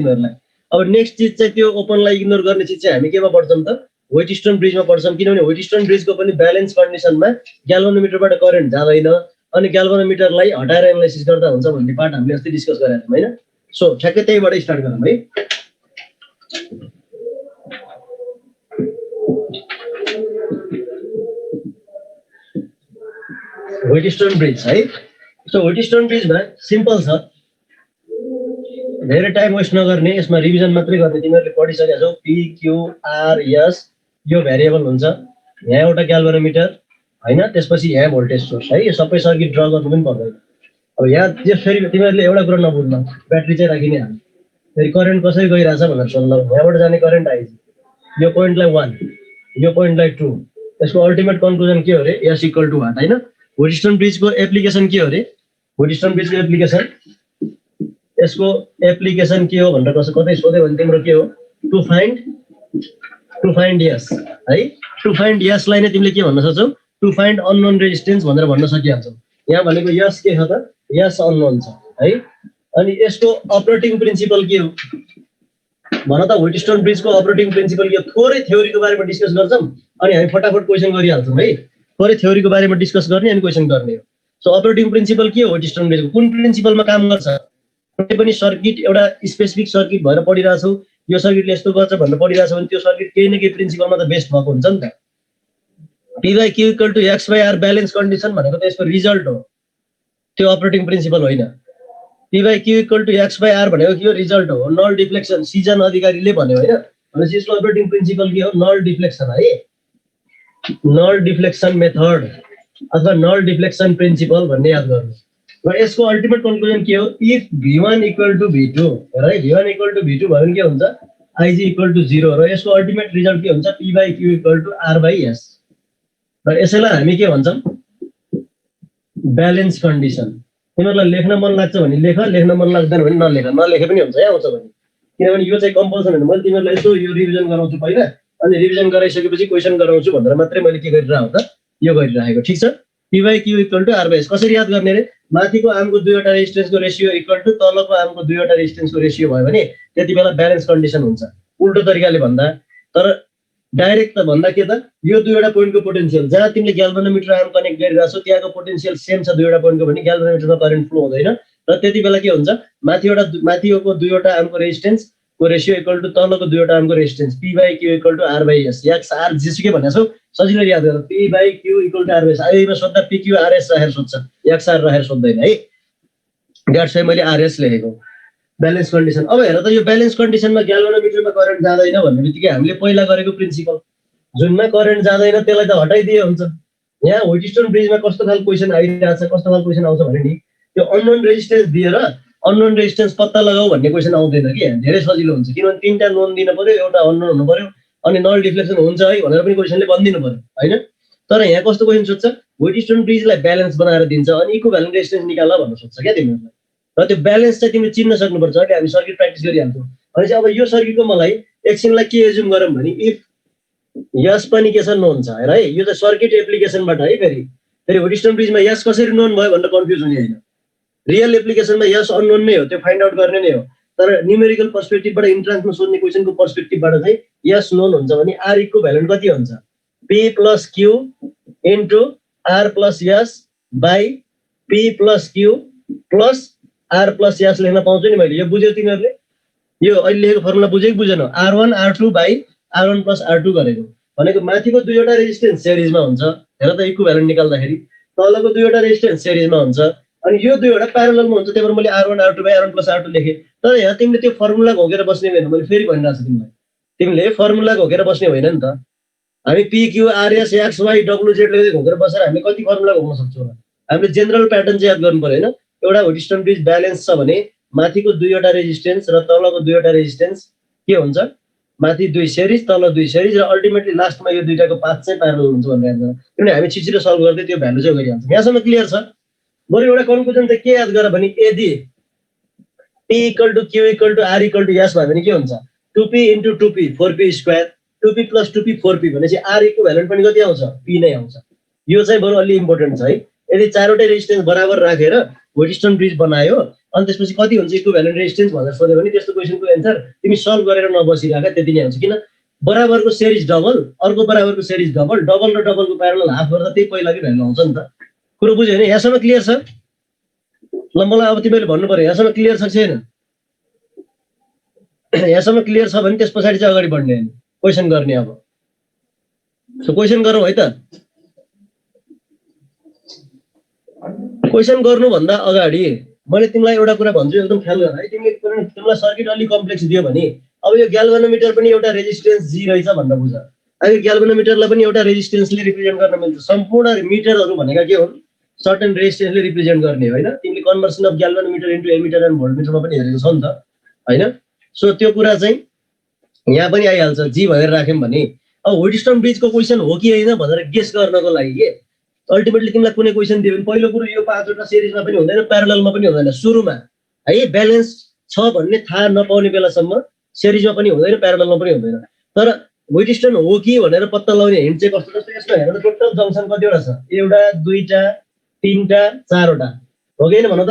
तिमीहरूलाई। अब नेक्स्ट चिज चाहिँ त्यो ओपनलाई इग्नोर गर्ने चिज चाहिँ हामी केमा पढ्छौँ त व्हाइटस्टोन ब्रिजमा पढ्छौँ, किनभने व्हाइटस्टोन ब्रिजको पनि ब्यालेन्स कन्डिसनमा ग्याल्भनोमिटरबाट करेन्ट जाँदैन अनि ग्याल्भनोमिटरलाई हटाएर एनालाइसिस गर्दा हुन्छ भन्ने पार्ट हामीले अस्ति डिस्कस गरेका थियौँ हैन। सो ठ्याक्कै त्यहीबाट स्टार्ट गरौँ है। व्हाइटस्टोन ब्रिज है। सो व्हाइटस्टोन ब्रिजमा सिम्पल छ, धेरै टाइम वेस्ट नगर्ने, यसमा रिभिजन मात्रै गर्ने। तिमीहरूले पढिसकेका छौ पी क्यू आर एस यो भेरिएबल हुन्छ, यहाँ एउटा ग्याल्भनोमिटर हैन, त्यसपछि यहाँ भोल्टेज सोर्स है, यो सबै सर्किट ड्र गर्नु पनि पर्दैन। अब यहाँ त्यसरी तिमीहरूले एउटा कुरा नबुझ्न, ब्याट्री चाहिँ राखिने हाल, फेरि करेन्ट कसरी गइरहेछ भनेर सोध्न, यहाँबाट जाने करेन्ट आइज यो पोइन्टलाई 1 यो पोइन्टलाई 2, यसको अल्टिमेट कन्क्लुजन के हो रे, एस इक्वल टु वाट हैन। व्हाइटस्टोन ब्रिजको एप्लिकेसन के हो रे, व्हाइटस्टोन ब्रिजको एप्लिकेसन, यसको एप्लिकेसन के हो भनेर कतै सोध्यो भने तिम्रो के हो, टु फाइन्ड यस है। टु फाइन्ड यसलाई नै तिमीले के भन्न सक्छौ, टु फाइन्ड अननोन रेजिस्टेन्स भनेर भन्न सकिहाल्छौ। यहाँ भनेको यस के छ त, यस अननोन छ है। अनि यसको अपरेटिङ प्रिन्सिपल के हो भन त, व्हाइटस्टोन ब्रिजको अपरेटिङ प्रिन्सिपल के हो, थोरै थ्योरीको बारेमा डिस्कस गर्छौँ अनि हामी फटाफट क्वेसन गरिहाल्छौँ है। थोरै थ्योरीको बारेमा डिस्कस गर्ने अनि क्वेसन गर्ने हो। सो अपरेटिङ प्रिन्सिपल के हो व्हाइटस्टोन ब्रिजको, कुन प्रिन्सिपलमा काम गर्छ, कुनै पनि सर्किट एउटा स्पेसिफिक सर्किट भएर पढिरहेछौ, यो सर्किटले यस्तो गर्छ भनेर पढिरहेछ भने त्यो सर्किट केही न केही प्रिन्सिपलमा त बेस्ट भएको हुन्छ नि त। P by Q equal to X by R balance condition भनेको त यसको रिजल्ट हो, त्यो अपरेटिङ प्रिन्सिपल होइन। P by Q equal to X by R भनेको के हो, रिजल्ट हो, नल डिफ्लेक्सन, सिजन अधिकारीले भन्यो होइन। भनेपछि यसको अपरेटिङ प्रिन्सिपल के हो, नल डिफ्लेक्सन है, नल डिफ्लेक्सन मेथड अथवा नल डिफ्लेक्सन प्रिन्सिपल भन्ने याद गर्नु। र यसको अल्टिमेट कन्क्लुजन के हो, if v1 equal to v2 है, v1 इक्वल टु v2 भयो भने के हुन्छ, ig इक्वल टु 0 र यसको अल्टिमेट रिजल्ट के हुन्छ, p by q equal to r by s। र यसैलाई हामी के भन्छौँ, ब्यालेन्स कन्डिसन। तिमीहरूलाई लेख्न मन लाग्छ भने लेख, लेख्न मन लाग्दैन भने नलेख, नलेखे पनि हुन्छ है आउँछ भने, किनभने यो चाहिँ कम्पल्सन होइन। मैले तिमीहरूलाई यसो यो रिभिजन गराउँछु पहिला, अनि रिभिजन गराइसकेपछि क्वेसन गराउँछु भनेर मात्रै मैले के गरिरहेको त, यो गरिरहेको। ठिक छ, P by Q equal to R by S. कसरी याद गर्ने रे, माथिको आर्मको दुईवटा रेजिस्टेन्सको रेसियो इक्वल टु तलको आर्मको दुईवटा रेजिस्टेन्सको रेसियो भयो भने त्यति बेला ब्यालेन्स कन्डिसन हुन्छ। उल्टो तरिकाले भन्दा, तर डाइरेक्ट त भन्दा के त, यो दुईवटा पोइन्टको पोटेन्सियल जहाँ तिमीले ग्याल्भनोमिटर आर्म कनेक्ट गरिरहेछौ त्यहाँको पोटेन्सियल सेम छ दुईवटा पोइन्टको भने ग्याल्भनोमिटरमा करेन्ट फ्लो हुँदैन। र त्यति बेला के हुन्छ, माथिको दुईवटा आर्मको रेजिस्टेन्सको रेसियो इक्वल टु तलको दुईवटा आर्मको resistance, P by Q equal to R by S. X R जेसुकै भनेको छौ सजिलो याद गर, P by Q equal to R by S. आइमा सोध्दा पी क्यू आर एस राखेर सोध्छ, एक्स आर राखेर सोध्दैन है, द्याट्स वाइ मैले आर एस लेखेको। ब्यालेन्स कन्डिसन, अब हेर त यो ब्यालेन्स कन्डिसनमा ग्याल्भनोमिटरमा करेन्ट जाँदैन भन्ने बित्तिकै हामीले पहिला गरेको प्रिन्सिपल, जुनमा करेन्ट जाँदैन त्यसलाई त हटाइदिए हुन्छ। यहाँ व्हाइटस्टोन ब्रिजमा कस्तो खालको क्वेसन आइरहेको छ, कस्तो खालको क्वेसन आउँछ भने नि, त्यो अननोन रेजिस्टेन्स दिएर अननोन रेजिस्टेन्स पत्ता लगाऊ भन्ने क्वेसन आउँदैन कि, धेरै सजिलो हुन्छ, किनभने तीनटा नोन दिन पर्यो, एउटा अननोन हुनु पर्यो, अनि नल डिफ्लेक्सन हुन्छ है भनेर पनि क्वेसनले भनिदिनु पर्यो होइन। तर यहाँ कस्तो क्वेसन सोध्छ, व्हाइटस्टोन ब्रिजलाई ब्यालेन्स बनाएर दिन्छ अनि इक्विभ्यालेन्ट रेजिस्टेन्स निकाल भनेर सोध्छ क्या तिमीहरूलाई। र त्यो ब्यालेन्स चाहिँ तिमीले चिन्न सक्नुपर्छ कि हामी सर्किट प्र्याक्टिस गरिहाल्छौँ भनेपछि। अब यो सर्किटको मलाई एकछिनलाई के एज्युम गरौँ भने, इफ यस पनि के छ, नोन छ हेर है, यो चाहिँ सर्किट एप्लिकेसनबाट है। फेरि व्हाइटस्टोन ब्रिजमा यस कसरी नोन भयो भनेर कन्फ्युज हुने होइन, रियल एप्लिकेसनमा यस अननोन नै हो, त्यो फाइन्ड आउट गर्ने नै हो। तर न्युमेरिकल पर्सपेक्टिभबाट इन्ट्रान्समा सोध्ने क्वेसनको पर्सपेक्टिभबाट चाहिँ यस नोन हुन्छ भने आर इक्विभ्यालेन्ट कति हुन्छ, P plus Q into R plus S by P plus Q plus R plus S लेख्न पाउँछु नि मैले। यो बुझ्यौ तिमीहरूले, यो अहिले लेखेको फर्मुला बुझेको बुझेन, R1 R2 by R1 plus R2 गरेको भनेको माथिको दुईवटा रेजिस्टेन्स सिरिजमा हुन्छ, हेर त इक्विभ्यालेन्ट निकाल्दाखेरि तलको दुईवटा रेजिस्टेन्स सिरिजमा हुन्छ अनि यो दुईवटा प्यारललमा हुन्छ, त्यही भएर मैले R1 R2 by R1 plus R2 लेखेँ। तर यहाँ तिमीले त्यो फर्मुला घोकेर बस्ने होइन, मैले फेरि भनिरहेको छु तिमीलाई, तिमीले फर्मुला घोकेर बस्ने होइन नि त। हामी P Q R S X Y W Z लेख्दै घोकेर बसेर हामीले कति फर्मुला घोक्न सक्छौँ र, हामीले जेनरल प्याटर्न चाहिँ याद गर्नु पर्यो होइन। एउटा व्हाइटस्टोन ब्रिज ब्यालेन्स छ भने माथिको दुईवटा रेजिस्टेन्स र तलको दुईवटा रेजिस्टेन्स के हुन्छ, माथि दुई सिरिज तल दुई सिरिज र अल्टिमेटली लास्टमा यो दुईटाको पाथ चाहिँ प्यारलल हुन्छ भनेर हेर्छ। किनभने हामी छिटो सल्भ गर्दै त्यो भ्यालु चाहिँ गरिहाल्छौँ। यहाँसम्म क्लियर छ। बरु एउटा कन्क्लुजन चाहिँ के याद गर भने, यदि P equal to Q equal to R equal to S भयो भने के हुन्छ, 2p into 2p 4p square, 2p plus 2p 4p भनेपछि आर इक्विभ्यालेन्ट पनि कति आउँछ, पी नै आउँछ। यो चाहिँ बरु अलि इम्पोर्टेन्ट छ है। यदि चारवटै रेजिस्टेन्स बराबर राखेर व्हाइटस्टोन ब्रिज बनायो अनि त्यसपछि कति हुन्छ इक्विभ्यालेन्ट रेजिस्टेन्स भनेर सोध्यो भने त्यस्तो क्वेसनको एन्सर तिमी सल्भ गरेर नबसिरहेका त्यति नै हुन्छ। किन बराबरको सेरिज डबल अर्को बराबरको सेरिज डबल डबल र डबलको प्यारलल हाफ गर्दा त्यही पहिलाकै भ्यालु आउँछ नि त। कुरो बुझ्यो होइन? यहाँसम्म क्लियर छ? ल मलाई अब तिमीले भन्नु पर्यो यहाँसम्म क्लियर छ छैन? यहाँसम्म क्लियर छ भने त्यस पछाडि चाहिँ अगाडि बढ्ने होइन, क्वेसन गर्ने। अब क्वेसन गरौँ है त। क्वेसन गर्नुभन्दा अगाडि मैले तिमीलाई एउटा कुरा भन्छु, एकदम ख्याल गर है। तिमीलाई सर्किट अलि कम्प्लेक्स दियो भने अब यो ग्याल्भनोमिटर पनि एउटा रेजिस्टेन्स जी रहेछ भनेर बुझ। अब यो ग्याल्भनोमिटरलाई पनि एउटा रेजिस्टेन्सले रिप्रेजेन्ट गर्न मिल्छ। सम्पूर्ण मिटरहरू भनेका के हुन्? सर्टेन रेजिस्टेन्सले रिप्रेजेन्ट गर्ने होइन। तिमीले conversion of galvanometer into ammeter and भोल्टमिटरमा पनि हेरेको छ नि त होइन? सो त्यो कुरा चाहिँ यहाँ पनि आइहाल्छ जी भनेर राख्यौँ भने। अब व्हिटस्टोन ब्रिजको क्वेसन हो कि होइन भनेर गेस गर्नको लागि के अल्टिमेटली तिमीलाई कुनै क्वेसन दियो भने पहिलो कुरो यो 5वटा सिरिजमा पनि हुँदैन, प्यारललमा पनि हुँदैन। सुरुमा है ब्यालेन्स छ भन्ने थाहा नपाउने बेलासम्म सिरिजमा पनि हुँदैन, प्यारललमा पनि हुँदैन। तर व्हिटस्टोन हो कि भनेर पत्ता लगाउने हिन्ट चाहिँ कस्तो? जस्तो यसमा हेर्नु टोटल जङ्सन कतिवटा छ? एउटा, दुईटा, तीनटा, चारवटा हो कि होइन भन त?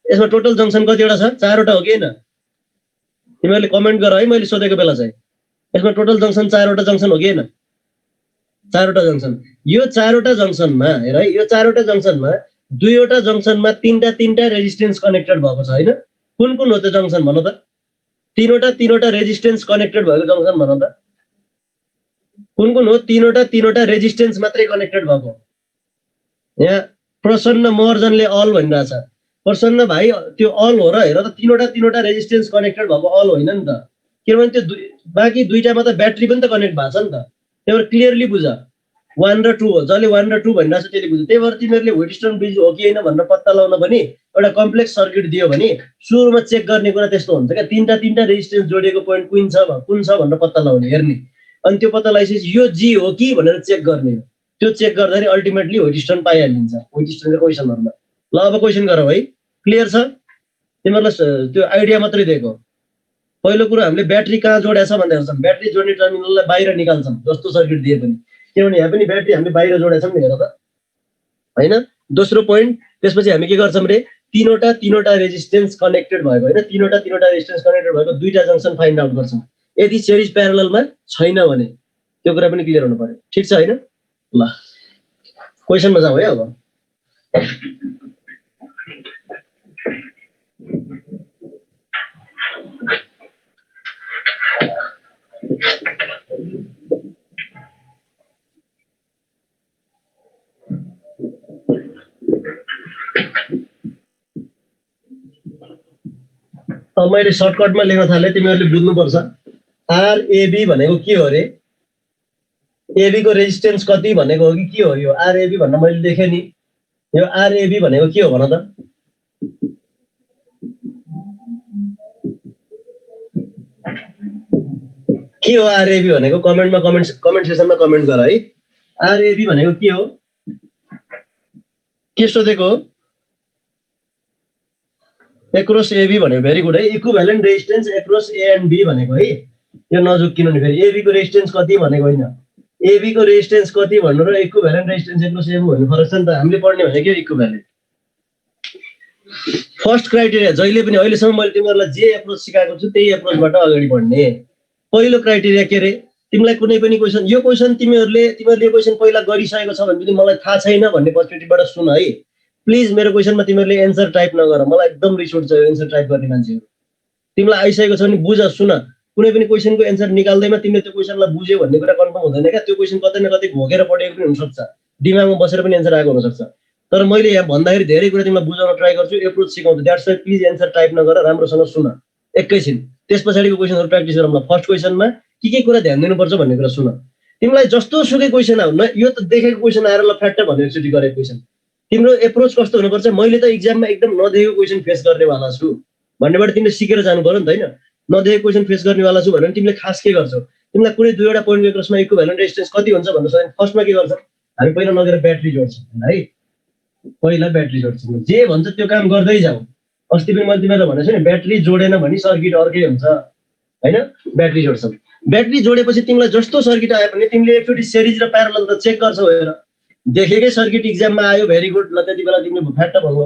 यसमा टोटल जङ्सन कतिवटा छ? 4वटा हो कि होइन? तिमीहरूले कमेन्ट गर है मैले सोधेको बेला चाहिँ। यसमा टोटल जङ्सन 4वटा जङ्सन हो कि होइन? 4वटा जङ्सन। यो 4वटा जङ्सनमा हेर है, यो 4वटा जङ्सनमा 2वटा जङ्सनमा तीनटा रेजिस्टेन्स कनेक्टेड भएको छ होइन? कुन कुन हो त्यो जङ्सन भन त? तीनवटा रेजिस्टेन्स कनेक्टेड भएको जङ्सन भन त? कुन कुन हो? तीनवटा रेजिस्टेन्स मात्रै कनेक्टेड भएको। यहाँ प्रसन्न महर्जनले अल भनिरहेछ। प्रसन्न भाइ त्यो अल हो र हेर त, तीनवटा रेजिस्टेन्स कनेक्टेड भएको अल होइन नि त। किनभने त्यो बाँकी दुईटामा त ब्याट्री पनि त कनेक्ट भएको छ नि त। त्यही भएर क्लियरली बुझ 1 र 2 हो। जसले 1 र 2 भनिरहेछ त्यसले बुझ। त्यही भएर तिमीहरूले व्हिटस्टोन ब्रिज हो कि होइन भनेर पत्ता लगाउन पनि एउटा कम्प्लेक्स सर्किट दियो भने सुरुमा चेक गर्ने कुरा त्यस्तो हुन्छ क्या। तीनटा रेजिस्टेन्स जोडिएको पोइन्ट कुन छ भनेर पत्ता लगाउने, हेर्ने। अनि त्यो पत्ता लगाइसकेपछि यो जी हो कि भनेर चेक गर्ने। त्यो चेक गर्दाखेरि अल्टिमेटली व्हिटस्टोन पाइहालिन्छ व्हिटस्टोनको क्वेसनहरुमा। ल अब क्वेसन गरौँ है। क्लियर छ? तिमीहरूलाई त्यो आइडिया मात्रै दिएको। पहिलो कुरो हामीले ब्याट्री कहाँ जोडेछ भन्दै हेर्छौँ। ब्याट्री जोड्ने टर्मिनललाई बाहिर निकाल्छौँ जस्तो सर्किट दिए पनि, किनभने यहाँ पनि ब्याट्री हामीले बाहिर जोडेछौँ नि, हेर त हैन। दोस्रो पोइन्ट, त्यसपछि हामी के गर्छौँ रे, तीनवटा रेजिस्टेन्स कनेक्टेड भएको होइन, तीनवटा रेजिस्टेन्स कनेक्टेड भएको दुईटा जङ्सन फाइन्ड आउट गर्छौँ। यदि सिरिज प्यारललमा छैन भने त्यो कुरा पनि क्लियर हुनु पर्यो। ठिक छ हैन? ल क्वेसनमा जाउँ है। अब अब मैले सर्टकटमा लेख्न थालेँ, तिमीहरूले बुझ्नुपर्छ। आरएबी भनेको के हो रे? एबी को रेजिस्टेन्स कति भनेको हो कि के हो? यो आरएबी भनेर मैले लेखेँ नि। यो आरएबी भनेको के हो भन त? के हो आरएबी भनेको? कमेन्टमा कमेन्ट सेक्सनमा कमेन्ट गर है। आरएबी भनेको के हो? के सोधेको हो? एक्रॉस एबी भनेको भेरी गुड है। Equivalent resistance across A and B भनेको है। यो नजुक्किनु नि फेरि। एबी को रेजिस्टेन्स कति भनेको होइन, एबी को रेजिस्टेन्स कति भन्नु र इक्विभ्यालेन्ट रेजिस्टेन्स एक्रॉस एबी भन्नु फरक छ नि त। हामीले पढ्ने भनेको इक्विभ्यालेन्ट। फर्स्ट क्राइटेरिया जहिले पनि अहिलेसम्म मैले तिमीहरूलाई जे एप्रोच सिकाएको छु त्यही एप्रोचबाट अगाडि बढ्ने। पहिलो क्राइटेरिया के रे? तिमीलाई कुनै पनि क्वेसन, यो क्वेसन तिमीहरूले यो क्वेसन पहिला गरिसकेको छ भने पनि मलाई थाहा छैन भन्ने पर्सपेक्टिभबाट सुन है। प्लिज मेरो क्वेसनमा तिमीहरूले एन्सर टाइप नगर, मलाई एकदम रिस उठ्छ एन्सर टाइप गर्ने मान्छेहरू। तिमीलाई आइसकेको छ भने बुझ, सुन। कुनै पनि क्वेसनको एन्सर निकाल्दैमा तिमीले त्यो क्वेसनलाई बुझ्यो भन्ने कुरा कन्फर्म हुँदैन क्या। त्यो क्वेसन कतै न कतै घोकेर पढेको पनि हुनसक्छ, दिमागमा बसेर पनि एन्सर आएको हुनसक्छ। तर मैले यहाँ भन्दाखेरि धेरै कुरा तिमीलाई बुझाउन ट्राई गर्छु, एप्रोच सिकाउँछु। That's why please answer type नगर, राम्रोसँग सुन एकैछिन। त्यस पछाडिको क्वेसनहरू प्र्याक्टिस गरौँ। फर्स्ट क्वेसनमा के कुरा ध्यान दिनुपर्छ भन्ने कुरा सुन। तिमीलाई जस्तो सुकै क्वेसन आऊ न, यो त देखेको क्वेसन आएर ल फ्याट्ट भनेर एकचोटि गरेको क्वेसन। तिम्रो एप्रोच कस्तो हुनुपर्छ? मैले त इक्जाममा एकदम नदेखेको क्वेसन फेस गर्नेवाला छु भन्नेबाट तिमीले सिकेर जानु पर्यो नि त हैन। नदेखेको क्वेसन फेस गर्नेवाला छु भने तिमीले खास के गर्छौ? तिमीलाई कुनै दुईवटा पोइन्टको क्रसमा इक्विभ्यालेन्ट रेजिस्टेन्स कति हुन्छ भन्नु छ भने फर्स्टमा के गर्छौ? हामी पहिला लगेर ब्याट्री जोड्छौँ है। पहिला ब्याट्री जोड्छौँ। जे भन्छ त्यो काम गर्दै जाऊ। अस्ति पनि मैले तिमीलाई भनेको छु नि, ब्याट्री जोडेन भने सर्किट अर्कै हुन्छ हैन। ब्याट्री जोड्छौँ। ब्याट्री जोडेपछि तिमीलाई जस्तो सर्किट आयो भने तिमीले एकचोटि सिरिज र प्यारलल त चेक गर्छौ हेर। देखेकै सर्किट इक्जाममा आयो, भेरी गुड। ल त्यति बेला तिमीले फ्याट्ट भन्नु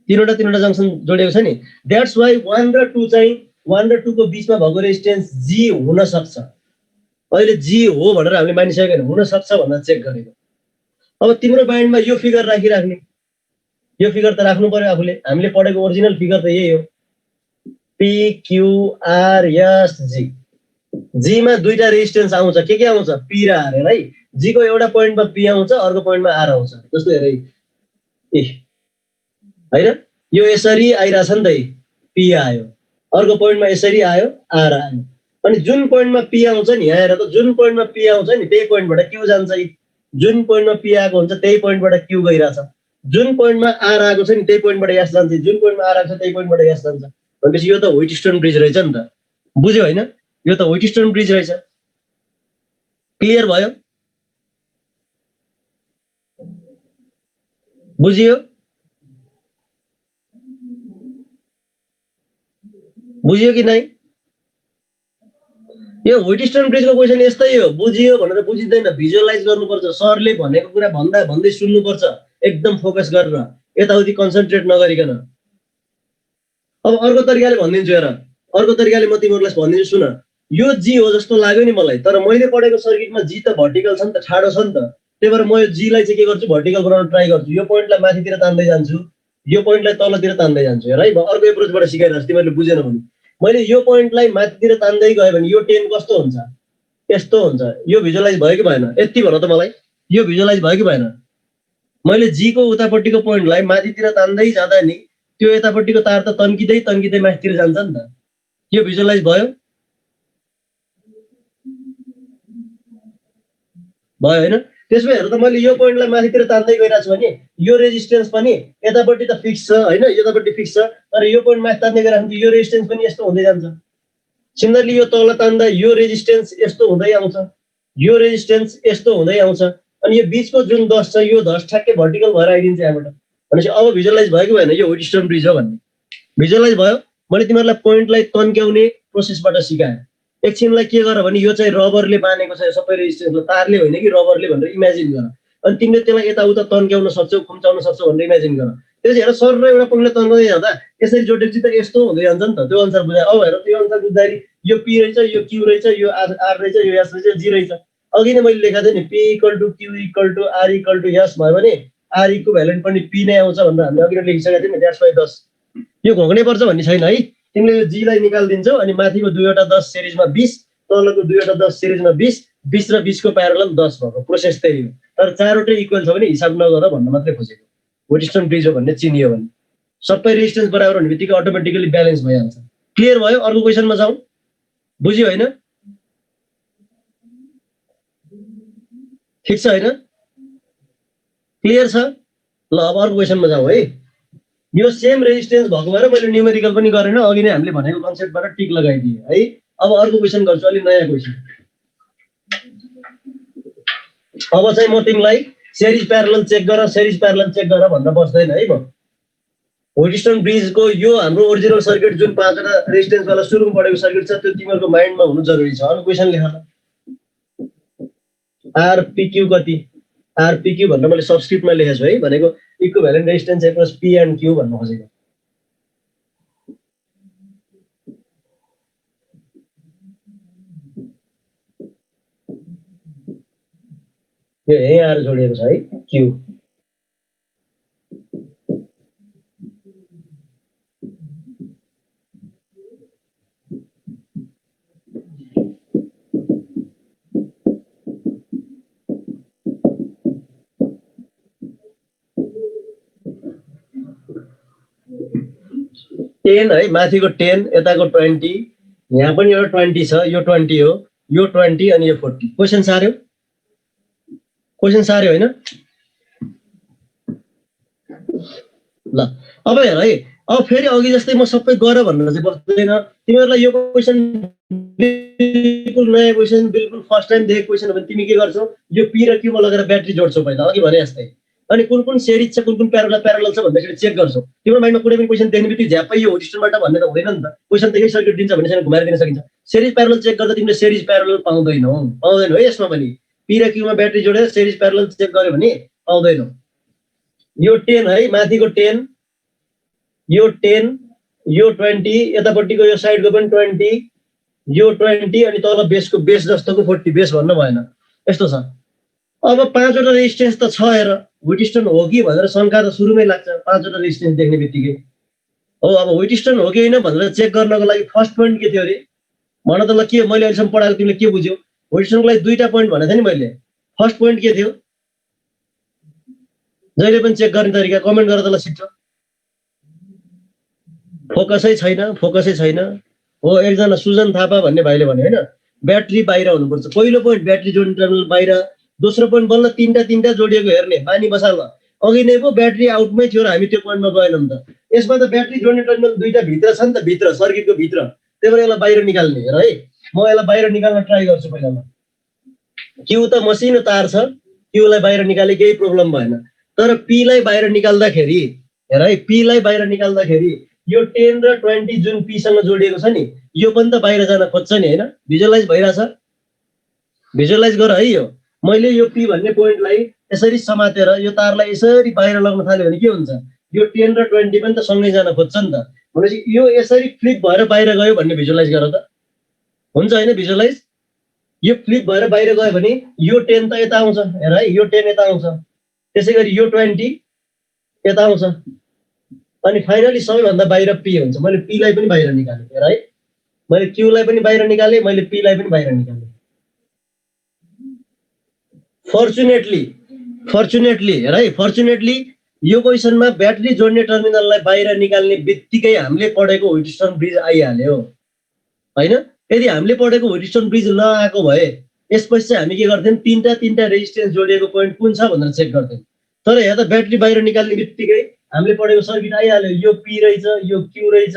तीनवटा जंक्सन जोडेको छ नि द्याट्स वाइ 1 र 2 चाहिँ 1 र 2 को बीचमा भएको रेजिस्टेन्स जी हुन सक्छ अहिले जी हो भनेर हामीले मानिसकेको हैन हुन सक्छ भनेर चेक गरेको अब तिम्रो बाइन्डमा यो फिगर राखिराख्ने यो फिगर त राख्नु पर्यो आफूले हामीले पढेको ओरिजिनल फिगर त यही हो P Q R S G G मा दुईटा रेजिस्टेन्स आउँछ के आउँछ पी र आर है जी को एउटा पोइन्टमा पी आउँछ अर्को पोइन्टमा आर आउँछ जस्तो हेर ए हैन यो यसरी आइराछ नि त पी आयो अर्को पोइन्टमा यसरी आयो आर आयो अनि जुन पोइन्टमा पी आउँछ नि यहाँ हेर त जुन पोइन्टमा पी आउँछ नि त्यही पोइन्टबाट क्यू जान्छ जुन पोइन्टमा पी आएको हुन्छ त्यही पोइन्टबाट क्यू गइराछ जुन पोइन्टमा आर आएको छ नि त्यही पोइन्टबाट एस जान्छ जुन पोइन्टमा आर आएको छ त्यही पोइन्टबाट एस जान्छ भनेपछि यो त व्हिटस्टोन ब्रिज रहेछ नि त बुझ्यो हैन यो त व्हिटस्टोन ब्रिज रहेछ क्लियर भयो बुझियो बुझियो कि नै यो व्हिटस्टोन ब्रिजको क्वेसन यस्तै हो बुझियो भनेर बुझिदैन भिजुअलाइज गर्नुपर्छ सरले भनेको कुरा भन्दा भन्दै सुन्नुपर्छ एकदम फोकस गरेर यताउति कन्सन्ट्रेट नगरिकन अब अर्को तरिकाले भनिदिन्छु हेर अर्को तरिकाले म तिमीहरूलाई भनिदिन्छु सुन यो जी हो जस्तो लाग्यो नि मलाई तर मैले पढेको सर्किटमा जी त भर्टिकल छ नि त ठाडो छ नि त त्यही भएर म यो जी लाई चाहिँ के गर्छु भर्टिकल बनाउन ट्राई गर्छु यो पोइन्टलाई माथितिर तान्दै जान्छु यो पोइन्टलाई तलतिर तान्दै जान्छु हेर है अर्को एप्रोचबाट सिकाइरहेछु तिमीहरूले बुझेन भने मैले यो पोइन्टलाई माथितिर तान्दै गयो भने यो 10 कस्तो हुन्छ यस्तो हुन्छ यो भिजुअलाइज भयो कि भएन यति भन त मलाई यो भिजुअलाइज भयो कि भएन मैले जी को उतापट्टिको पोइन्टलाई माथितिर तान्दै जाँदा नि त्यो यतापट्टिको तार त तन्किँदै माथितिर जान्छ नि त यो भिजुअलाइज भयो हैन त्यसमै हेर त मैले यो पोइन्टलाई माथितिर तान्दै गइरहेको छु भने यो रेजिस्टेन्स पनि यतापट्टि त फिक्स छ हैन यतापट्टि फिक्स छ तर यो पोइन्ट माथि तान्दै गइरहेको छु यो रेजिस्टेन्स पनि यस्तो हुँदै जान्छ सिमिलरली यो तल तान्दा यो रेजिस्टेन्स यस्तो हुँदै आउँछ यो रेजिस्टेन्स यस्तो हुँदै आउँछ अनि यो बीचको जुन 10 छ यो 10 ठ्याक्कै भर्टिकल भएर आइदिन्छ यहाँबाट भनेपछि अब भिजुअलाइज भयो कि भएन यो व्हिटस्टोन ब्रिज हो भन्ने भिजुअलाइज भयो मैले तिमीहरूलाई पोइन्टलाई तन्क्याउने प्रोसेसबाट सिकाएँ एकछिनलाई के गर भने यो चाहिँ रबरले बानेको छ सबै रेजिस्टेन्सलाई तारले होइन कि रबरले भनेर इमेजिन गर अनि तिमीले त्यसलाई यताउता तन्क्याउन सक्छौ खुम्चाउन सक्छौ भनेर इमेजिन गर त्यसै हेर सर र एउटा पोइन्टले तन्काउँदै जाँदा यसरी जोडेपछि त यस्तो हुँदै जान्छ नि त त्यो अनुसार बुझाए अब हेर त्यो अनुसार बुझ्दाखेरि यो पी रहेछ यो क्यू रहेछ यो आर रहेछ यो एस रहेछ जी रहेछ अघि नै मैले लेखाएको थिएँ नि P equal to Q equal to R equal to S भयो भने आर इक्विभ्यालेन्ट पनि पी नै आउँछ भनेर हामीले अघि नै लेखिसकेको थियौँ नि द्याट्स वाइ 10 यो घोक्नै पर्छ भन्ने छैन है तिमीले यो जी लाई निकालिदिन्छौ अनि माथिको दुईवटा 10 सिरिजमा 20 तलको दुईवटा 10 सिरिजमा 20 20 र 20 को प्यारलल 10 भएको प्रोसेस त्यही हो तर चारवटै इक्वल छ भने हिसाब नगर भन्न मात्रै खोजेको व्हिटस्टोन ब्रिज हो भन्ने चिनियो भने सबै रेजिस्टेन्स बराबर हुने बित्तिकै अटोमेटिकली ब्यालेन्स भइहाल्छ क्लियर भयो अर्को क्वेसनमा जाउँ बुझ्यो हैन ठीक छ हैन क्लियर छ ल अब अर्को क्वेसनमा जाउँ है यो सेम रेजिस्टेन्स भएको भएर मैले न्युमेरिकल पनि गरेन अघि नै हामीले भनेको कन्सेप्टबाट टिक लगाइदिएँ है अब अर्को क्वेसन गर्छु अलि नयाँ क्वेसन अब चाहिँ म तिमीलाई सिरिज प्यारलल चेक गर भन्न बस्दैन है म व्हिटस्टोन ब्रिजको यो हाम्रो ओरिजिनल सर्किट जुन 5वटा रेजिस्टेन्स वाला सुरुमा पढेको सर्किट छ त्यो तिमीहरूको माइन्डमा हुनु जरुरी छ अरु क्वेसन लेख आर पीक्यू कति आर पीक्यू भनेर मैले सबस्क्रिप्टमा लेखेको छु है भनेको equivalent resistance across P and Q भन्न खोजेको यो यही आएर जोडिएको छ है क्यू टेन है माथिको 10 यताको 20 यहाँ पनि एउटा 20 छ यो 20 हो यो 20 अनि यो 40 क्वेसन सार्यो हैन ल अब हेर है अब फेरि अघि जस्तै म सबै गर भनेर चाहिँ बस्दैन तिमीहरुलाई यो क्वेसन बिल्कुल नयाँ क्वेसन बिल्कुल फर्स्ट टाइम देखेको क्वेसन हो भने तिमी के गर्छौ यो पी र क्यूमा लगेर ब्याट्री जोड्छौ पहिला अघि भने जस्तै अनि कुन कुन सिरिज छ कुन कुन प्यारलल छ भन्दाखेरि चेक गर्छौ तिम्रो माइन्डमा कुनै पनि क्वेसन देख्ने बित्तिकै झ्यापै यो व्हिटस्टोनबाट भन्ने त हुँदैन नि त क्वेसन त यही सर्किट दिन्छ भनेपछि घुमाएर दिन सकिन्छ सिरिज प्यारलल चेक गर्दा तिमीले सिरिज प्यारलल पाउँदैनौ है यसमा पनि पी र क्यूमा ब्याट्री जोडेर सिरिज प्यारलल चेक गर्यो भने पाउँदैनौ यो 10 है माथिको 10 यो 10 यो 20 यतापट्टिको यो साइडको पनि 20 यो 20 अनि तल बेसको बेस जस्तोको 40 बेस भन्न भएन यस्तो छ अब 5 वटा रेजिस्टेन्स त छ हेर व्हिटस्टोन हो कि भनेर शंका त सुरुमै लाग्छ 5 वटा रेजिस्टेन्स देख्ने बित्तिकै हो अब व्हिटस्टोन हो कि होइन भनेर चेक गर्नको लागि फर्स्ट पोइन्ट के थियो रे भन त ल के मैले अहिलेसम्म पढाएको तिमीले के बुझ्यौ व्हिटस्टोनको लागि दुईटा पोइन्ट भनेको थिएँ नि मैले फर्स्ट पोइन्ट के थियो जहिले पनि चेक गर्ने तरिका कमेन्ट गर त ल छिटो फोकसै छैन हो एकजना सुजन थापा भन्ने भाइले भने हैन ब्याट्री बाहिर हुनुपर्छ पहिलो पोइन्ट ब्याट्री जोड्ने टर्मिनल बाहिर दोस्रो पोइन्ट बल्ल तीनटा जोडिएको हेर्ने बानी बसाल अघि नै पो ब्याट्री आउटमै थियो र हामी त्यो पोइन्टमा गएनौं त यसमा त ब्याट्री जोड्ने टर्मिनल दुईटा भित्र छ नि त भित्र सर्किटको भित्र त्यही भएर यसलाई बाहिर निकाल्ने हेर है म यसलाई बाहिर निकाल्न ट्राई गर्छु पहिला क्यू त मसिनो तार छ क्यूलाई बाहिर निकाले केही प्रब्लम भएन तर पी लाई बाहिर निकाल्दाखेरि हेर है पी लाई बाहिर निकाल्दाखेरि यो 10 र 20 जुन पी सँग जोडिएको छ नि यो पनि त बाहिर जान खोज्छ नि हैन भिजुअलाइज भइराछ भिजुअलाइज गर है यो मैले यो पी भन्ने पोइन्टलाई यसरी समातेर यो तारलाई यसरी बाहिर लग्न थाल्यो भने के हुन्छ यो 10 र 20 पनि त सँगै जान खोज्छ नि त भनेपछि यो यसरी फ्लिप भएर बाहिर गयो भन्ने भिजुअलाइज गर त हुन्छ हैन भिजुअलाइज यो फ्लिप भएर बाहिर गयो भने यो 10 त यता आउँछ हेर है यो 10 यता आउँछ त्यसैगरी यो 20 यता आउँछ अनि फाइनली सबैभन्दा बाहिर पी हुन्छ मैले पी लाई पनि बाहिर निकाले हेर है मैले क्यू लाई पनि बाहिर निकाले मैले पी लाई पनि बाहिर निकाले फर्चुनेटली हेर है फर्चुनेटली यो क्वेशनमा ब्याट्री जोड्ने टर्मिनललाई बाहिर निकाल्ने बित्तिकै हामीले पढेको व्हिटस्टोन ब्रिज आइहाल्यो हैन यदि हामीले पढेको व्हिटस्टोन ब्रिज नआएको भए यसपछि चाहिँ हामी के गर्थ्यौं तीनटा रेजिस्टेन्स जोडिएको पोइन्ट कुन छ भनेर चेक गर्थ्यौं तर यहाँ त ब्याट्री बाहिर निकाल्ने बित्तिकै हामीले पढेको सर्किट आइहाल्यो यो पी रहेछ यो क्यू रहेछ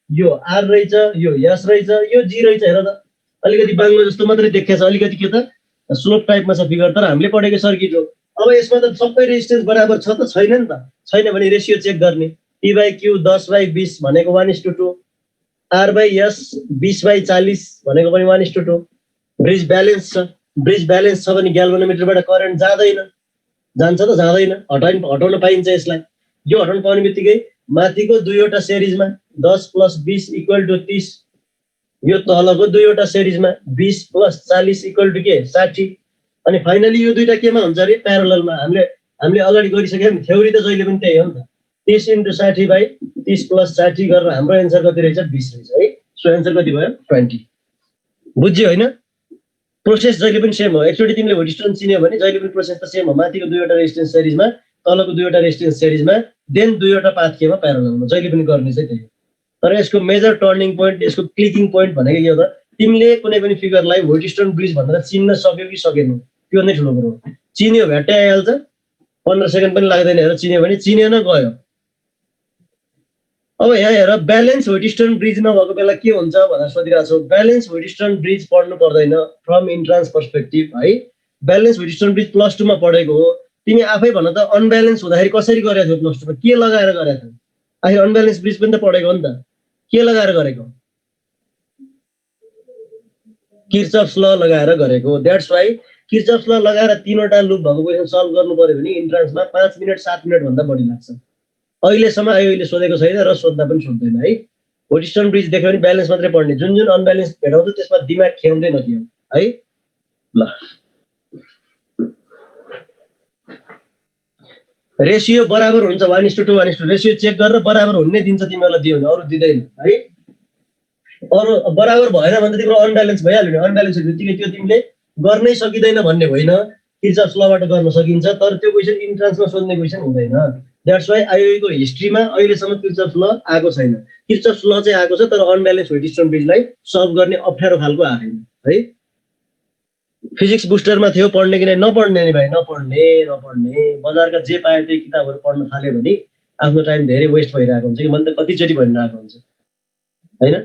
यो आर रहेछ यो एस रहेछ यो जी रहेछ हेर त अलिकति बाङ्गो जस्तो मात्रै देखिन्छ अलिकति के त स्लोप टाइपमा छ फिगर तर हामीले पढेको सर्किट हो अब यसमा त सबै रेजिस्टेन्स बराबर छ त छैन नि त छैन भने रेसियो चेक गर्ने पी बाई क्यू 10/20 भनेको 1:2 आर बाई एस 20/40 भनेको पनि 1:2 ब्रिज ब्यालेन्स छ भने ग्याल्भनोमिटरबाट करेन्ट जान्छ त जाँदैन हटाउन पाइन्छ यसलाई यो हटाउन पाउने बित्तिकै माथिको दुईवटा सिरिजमा 10 + 20 = 30 यो तलको दुईवटा सिरिजमा 20 + 40 = के 60 अनि फाइनली यो दुईटा केमा हुन्छ रे प्यारललमा हामीले अगाडि गरिसक्यौं थ्योरी त जहिले पनि त्यही हो नि त 30 × 60/30 + 60 गरेर हाम्रो एन्सर कति रहेछ 20 रहेछ है सो एन्सर कति भयो 20 बुझ्यौ हैन प्रोसेस जहिले पनि सेम हो एकचोटी तिमीले व्हिटस्टोन चिन्यो भने जहिले पनि प्रोसेस त सेम हो माथिको दुईवटा रेजिस्टेन्स सिरिजमा तलको दुईवटा रेजिस्टेन्स सिरिजमा देन दुईवटा पाथ केमा प्यारललमा जहिले पनि गर्ने चाहिँ त्यही तर यसको मेजर टर्निङ पोइन्ट यसको क्लिकिङ पोइन्ट भनेको के हो त तिमीले कुनै पनि फिगरलाई व्हिटस्टोन ब्रिज भनेर चिन्न सक्यौ कि सकेनौ त्यो नै ठुलो कुरो हो चिन्यो भ्याट्टै आइहाल्छ 15 सेकेन्ड पनि लाग्दैन हेर चिन्यो भने चिनेन गयो अब यहाँ हेर ब्यालेन्स व्हिटस्टोन ब्रिज नभएको बेला के हुन्छ भनेर सोधिरहेको छौ ब्यालेन्स व्हिटस्टोन ब्रिज पढ्नु पर्दैन फ्रम इन्ट्रान्स पर्सपेक्टिभ है ब्यालेन्स व्हिटस्टोन ब्रिज +2 मा पढेको हो तिमी आफै भन त अनब्यालेन्स हुँदाखेरि कसरी गरेको थियौ +2 मा के लगाएर गरेको थियौ आखिर अनब्यालेन्स ब्रिज पनि त पढेको हो नि त के लगाएर गरेको किर्चफ्स ल लगाएर गरेको द्याट्स वाइ किर्चफ्स ल लगाएर तीनवटा लुप भएको क्वेशन सल्भ गर्नु पर्यो भने इन्ट्रान्समा 5 मिनेट 7 मिनेट भन्दा बढी लाग्छ अहिलेसम्म अहिले सोधेको छैन र सोध्दा पनि सोध्दैन है व्हिटस्टोन ब्रिज देख्यो भने ब्यालेन्स मात्रै पढ्ने जुन अनब्यालेन्स भेटाउँछ त्यसमा दिमाग खेल्दै नदियौ है ल रेशियो बराबर हुन्छ 1:2 1:2 रेशियो चेक गरेर बराबर हुने दिन्छ तिमीहरूलाई दियो भने अरु दिदैन है अरु बराबर भएन भने तिम्रो अनब्यालेन्स भइहाल्यो नि अनब्यालेन्स बित्तिकै त्यो तिमीले गर्नै सकिदैन भन्ने होइन किर्चफ्स लबाट गर्न सकिन्छ तर त्यो क्वेशन इन्ट्रान्समा सोध्ने क्वेशन हुँदैन द्याट्स वाइ आईओई को हिस्ट्रीमा अहिलेसम्म किर्चफ्स ल आएको छैन किर्चफ्स ल चाहिँ आएको छ तर अनब्यालेन्स व्हिटस्टोन ब्रिजलाई सल्भ गर्ने अप्ठ्यारो खालको आएन है फिजिक्स बुस्टरमा थियो पढ्ने कि नपढ्ने नि भाइ नपढ्ने बजारका जे पाए त्यही किताबहरू पढ्न थाल्यो भने आफ्नो टाइम धेरै वेस्ट भइरहेको हुन्छ कि मैले त कतिचोटि भनिरहेको हुन्छ हैन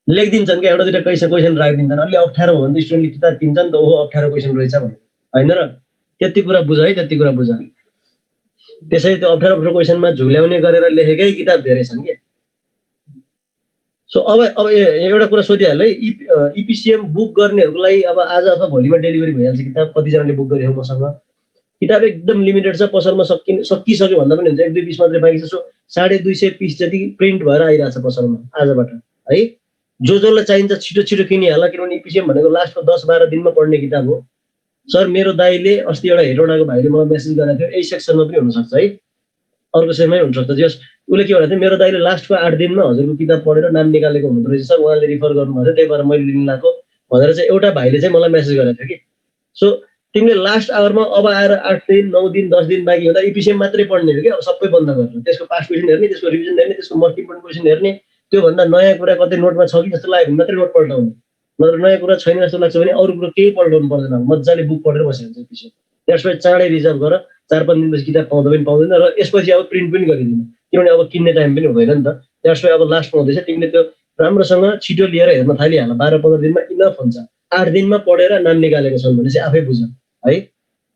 लेखिदिन्छन् क्या एउटा दुईटा क्वेशन राखिदिन्छन् अलि अप्ठ्यारो हो भने त स्टुडेन्टले किताब किन्छन् त ओहो अप्ठ्यारो क्वेशन रहेछ भने हैन र त्यति कुरा बुझ है त्यति कुरा बुझ त्यसै त्यो अप्ठ्यारो क्वेशनमा झुल्याउने गरेर लेखेकै किताब धेरै छन् के सो अब एउटा कुरा सोधिहाल है इपिसिएम बुक गर्नेहरुको लागि अब आज अथवा भोलिमा डेलिभरी भइहाल्छ किताब कतिजनाले बुक गरिरहेको मसँग किताब एकदम लिमिटेड छ, पसलमा सकिसक्यो भन्दा पनि हुन्छ, 1-2 पिस मात्रै बाँकी छ। सो 250 पिस जति प्रिन्ट भएर आइरहेछ पसलमा आजबाट है। जसलाई चाहिन्छ छिटो छिटो किनिहाल, किनभने इपिसिएम भनेको लास्टको 10-12 दिनमा पढ्ने किताब हो। सर मेरो दाइले अस्ति एउटा हेटौडाको भाइले मलाई मेसेज गरेको थियो, यही सेक्सनमा पनि हुनसक्छ है, अर्को सेक्सनमै हुनसक्छ। जस उसले के भनेको थियो, मेरो दाइले लास्टको 8 दिनमा हजुरको किताब पढेर नाम निकालेको हुँदो रहेछ सर, उहाँले रिफर गर्नुभएको थियो, त्यही भएर मैले लिन लाएको भनेर चाहिँ एउटा भाइले चाहिँ मलाई मेसेज गरेको थियो कि। सो तिमीले लास्ट आवरमा अब आएर 8 दिन 9 दिन 10 दिन बाँकी हुँदा इपिसिएम मात्रै पढ्ने हो कि, अब सबै बन्द गरेर त्यसको पास्ट क्वेसन हेर्ने, त्यसको रिभिजन हेर्ने, त्यसको मल्टिपल क्वेसन हेर्ने, त्योभन्दा नयाँ कुरा कतै नोटमा छ कि जस्तो लाग्यो भने मात्रै नोट पल्टाउने, नत्र नयाँ कुरा छैन जस्तो लाग्छ भने अरू कुरो केही पल्टाउनु पर्दैन, मजाले बुक पढेर बसेर हुन्छ इपिसिएम। त्यसपछि चाँडै रिजर्भ गर, 4-5 दिनपछि किताब पाउँदा पनि पाउँदैन, र यसपछि अब प्रिन्ट पनि गरिदिनु, किनभने अब किन्ने टाइम पनि हुँदैन नि त। त्यसपछि अब लास्टमा हुँदैछ, तिमीले त्यो राम्रोसँग छिटो लिएर हेर्न थालिहाल, 12-15 दिनमा इनफ हुन्छ। 8 दिनमा पढेर नाम निकालेको छन् भने चाहिँ आफै बुझ है।